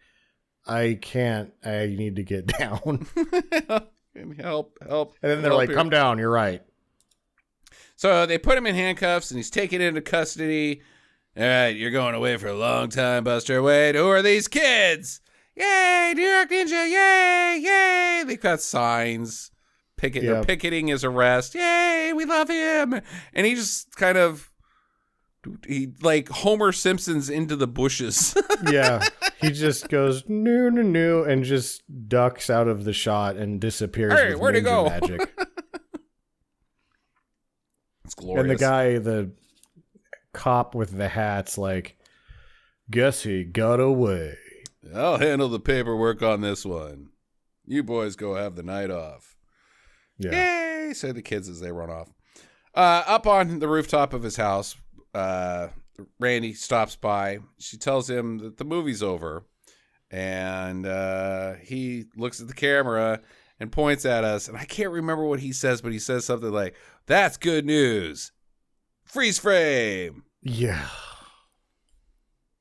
I can't, I need to get down. Help. And then they're like, come down, you're right. So they put him in handcuffs, and he's taken into custody. All right, you're going away for a long time, Buster. Wait, who are these kids? Yay, New York Ninja, yay, yay. They've got signs. They're picketing his arrest. Yay, we love him. And he just kind of, like Homer Simpson's into the bushes. Yeah, he just goes, no, and just ducks out of the shot and disappears with where'd he go? magic. It's glorious. And the guy, the cop with the hat's like, guess he got away. I'll handle the paperwork on this one. You boys go have the night off. Yeah. Yay, say the kids as they run off. Up on the rooftop of his house, Randy stops by. She tells him that the movie's over. And he looks at the camera and points at us. And I can't remember what he says, but he says something like, "That's good news. Freeze frame." Yeah.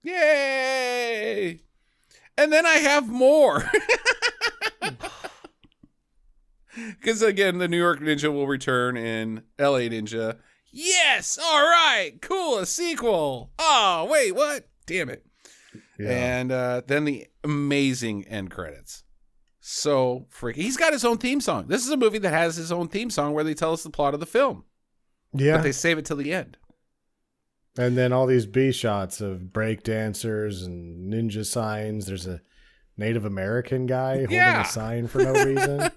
Yay! And then I have more. Because again, the New York Ninja will return in LA Ninja. Yes! All right! Cool, a sequel. Oh, wait, what? Damn it. Yeah. And then the amazing end credits. So freaking. He's got his own theme song. This is a movie that has his own theme song where they tell us the plot of the film. Yeah. But they save it till the end. And then all these B shots of break dancers and ninja signs. There's a Native American guy holding a sign for no reason.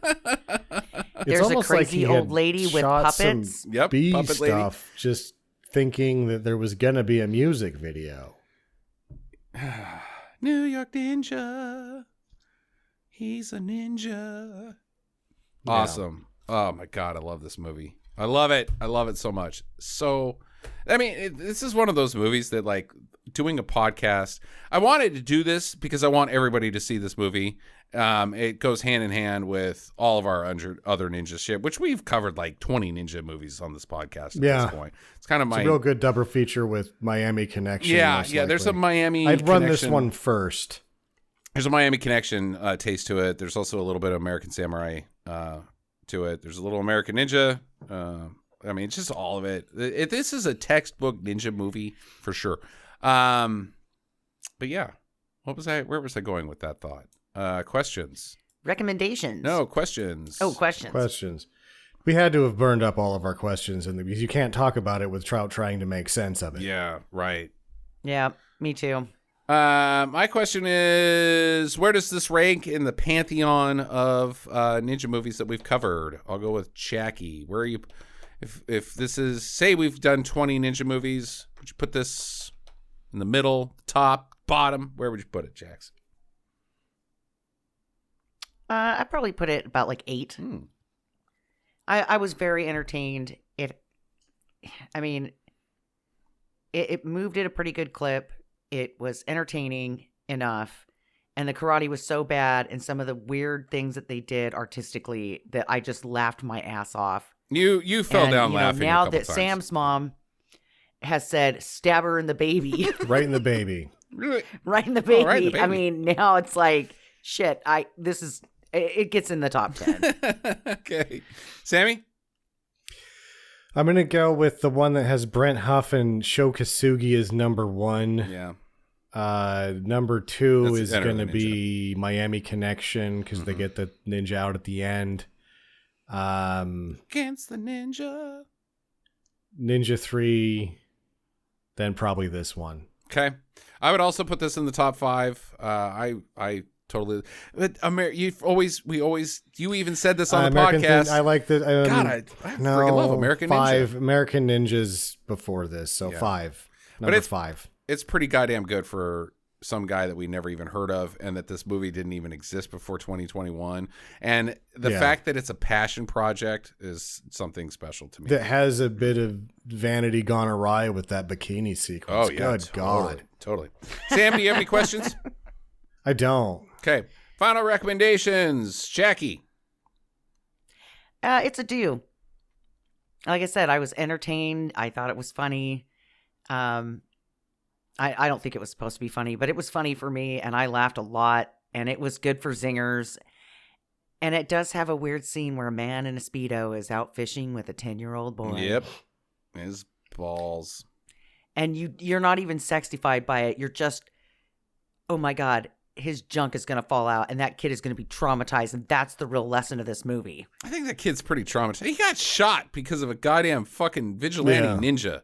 There's a crazy old lady with puppets. Yep, B puppet stuff, lady. Just thinking that there was gonna be a music video. New York Ninja. He's a ninja. Awesome. Oh my God, I love this movie. I love it. I love it so much. So, I mean, this is one of those movies that, like, doing a podcast, I wanted to do this because I want everybody to see this movie. It goes hand in hand with all of our other ninja shit, which we've covered like 20 ninja movies on this podcast at this point. It's kind of a real good double feature with Miami Connection. Yeah, there's a Miami I'd run this one first. There's a Miami Connection taste to it. There's also a little bit of American Samurai to it. There's a little American Ninja. I mean, it's just all of it. This is a textbook ninja movie for sure. But yeah, where was I going with that thought? Questions. Recommendations. No, questions. Oh, questions. Questions. We had to have burned up all of our questions because you can't talk about it with Trout trying to make sense of it. Yeah, right. Yeah, me too. My question is, where does this rank in the pantheon of ninja movies that we've covered? I'll go with Jackie. Where are you? If this is, say we've done 20 ninja movies, would you put this in the middle, top, bottom? Where would you put it, Jax? I'd probably put it about like 8. I was very entertained. It moved at a pretty good clip. It was entertaining enough. And the karate was so bad and some of the weird things that they did artistically that I just laughed my ass off. You fell down laughing. Now that times. Sam's mom has said, stab her in the baby. Right in the baby. Right in the baby. Right in the baby. I mean, now it's like, shit, it gets in the top 10. Okay. Sammy? I'm going to go with the one that has Brent Huff and Sho Kosugi as number 1. Yeah. Number 2 is going to be Miami Connection because they get the ninja out at the end. Against the ninja. Ninja 3, then probably this one. Okay. I would also put this in the top 5. I totally. But you even said this on the podcast. I like the. God, I freaking love American Ninja. 5 American Ninjas before this, so 5. Number 5. It's pretty goddamn good for some guy that we never even heard of, and that this movie didn't even exist before 2021. And the fact that it's a passion project is something special to me. That has a bit of vanity gone awry with that bikini sequence. Oh yeah, good God, totally. Sam, do you have any questions? I don't. Okay, final recommendations, Jackie. It's a do. Like I said, I was entertained. I thought it was funny. I don't think it was supposed to be funny, but it was funny for me, and I laughed a lot, and it was good for zingers. And it does have a weird scene where a man in a Speedo is out fishing with a 10-year-old boy. Yep. His balls. And you're not even sexified by it. You're just, oh my God, his junk is going to fall out, and that kid is going to be traumatized, and that's the real lesson of this movie. I think that kid's pretty traumatized. He got shot because of a goddamn fucking vigilante ninja.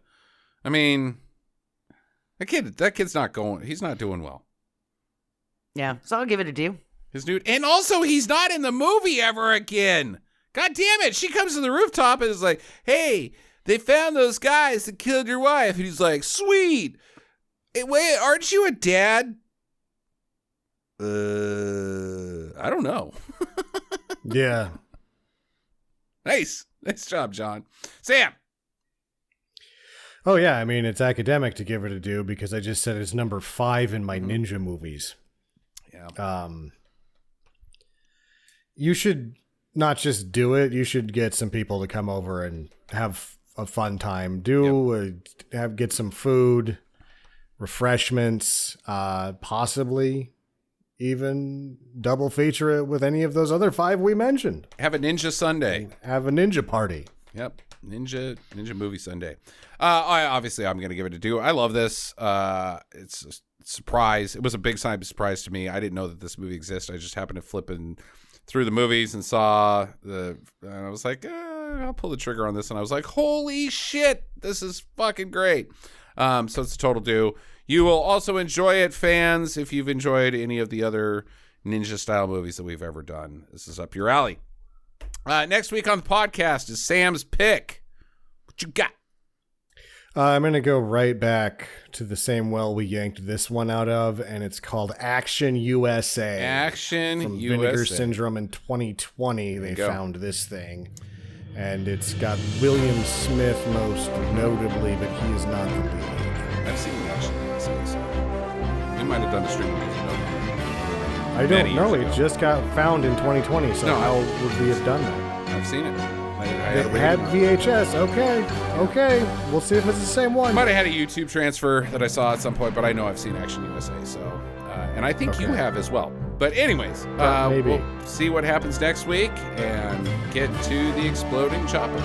I mean... That kid's not going. He's not doing well. Yeah, so I'll give it a do. His dude, and also he's not in the movie ever again. God damn it! She comes to the rooftop and is like, "Hey, they found those guys that killed your wife," and he's like, "Sweet. Hey, wait, aren't you a dad?" I don't know. Yeah. Nice job, John. Sam. Oh, yeah. I mean, it's academic to give it a do because I just said it's number 5 in my ninja movies. Yeah. You should not just do it. You should get some people to come over and have a fun time. Get some food, refreshments, possibly even double feature it with any of those other 5 we mentioned. Have a Ninja Sunday. Have a ninja party. Yep. Ninja movie Sunday. Obviously, I'm going to give it a do. I love this. It's a surprise. It was a big surprise to me. I didn't know that this movie exists. I just happened to flip through the movies and saw and I was like, I'll pull the trigger on this. And I was like, holy shit, this is fucking great. So it's a total do. You will also enjoy it, fans, if you've enjoyed any of the other ninja style movies that we've ever done. This is up your alley. Next week on the podcast is Sam's pick. What you got? I'm going to go right back to the same well we yanked this one out of, and it's called Action USA. Action From USA. Vinegar Syndrome in 2020, they found this thing. And it's got William Smith most notably, but he is not the lead. I've seen Action USA, so we might have done a stream of I don't know. It just got found in 2020, so how would we have done that? I've seen it. It had VHS. Okay. We'll see if it's the same one. Might have had a YouTube transfer that I saw at some point, but I know I've seen Action USA, so and I think you have as well. But anyways, maybe. We'll see what happens next week and get to the exploding chopper.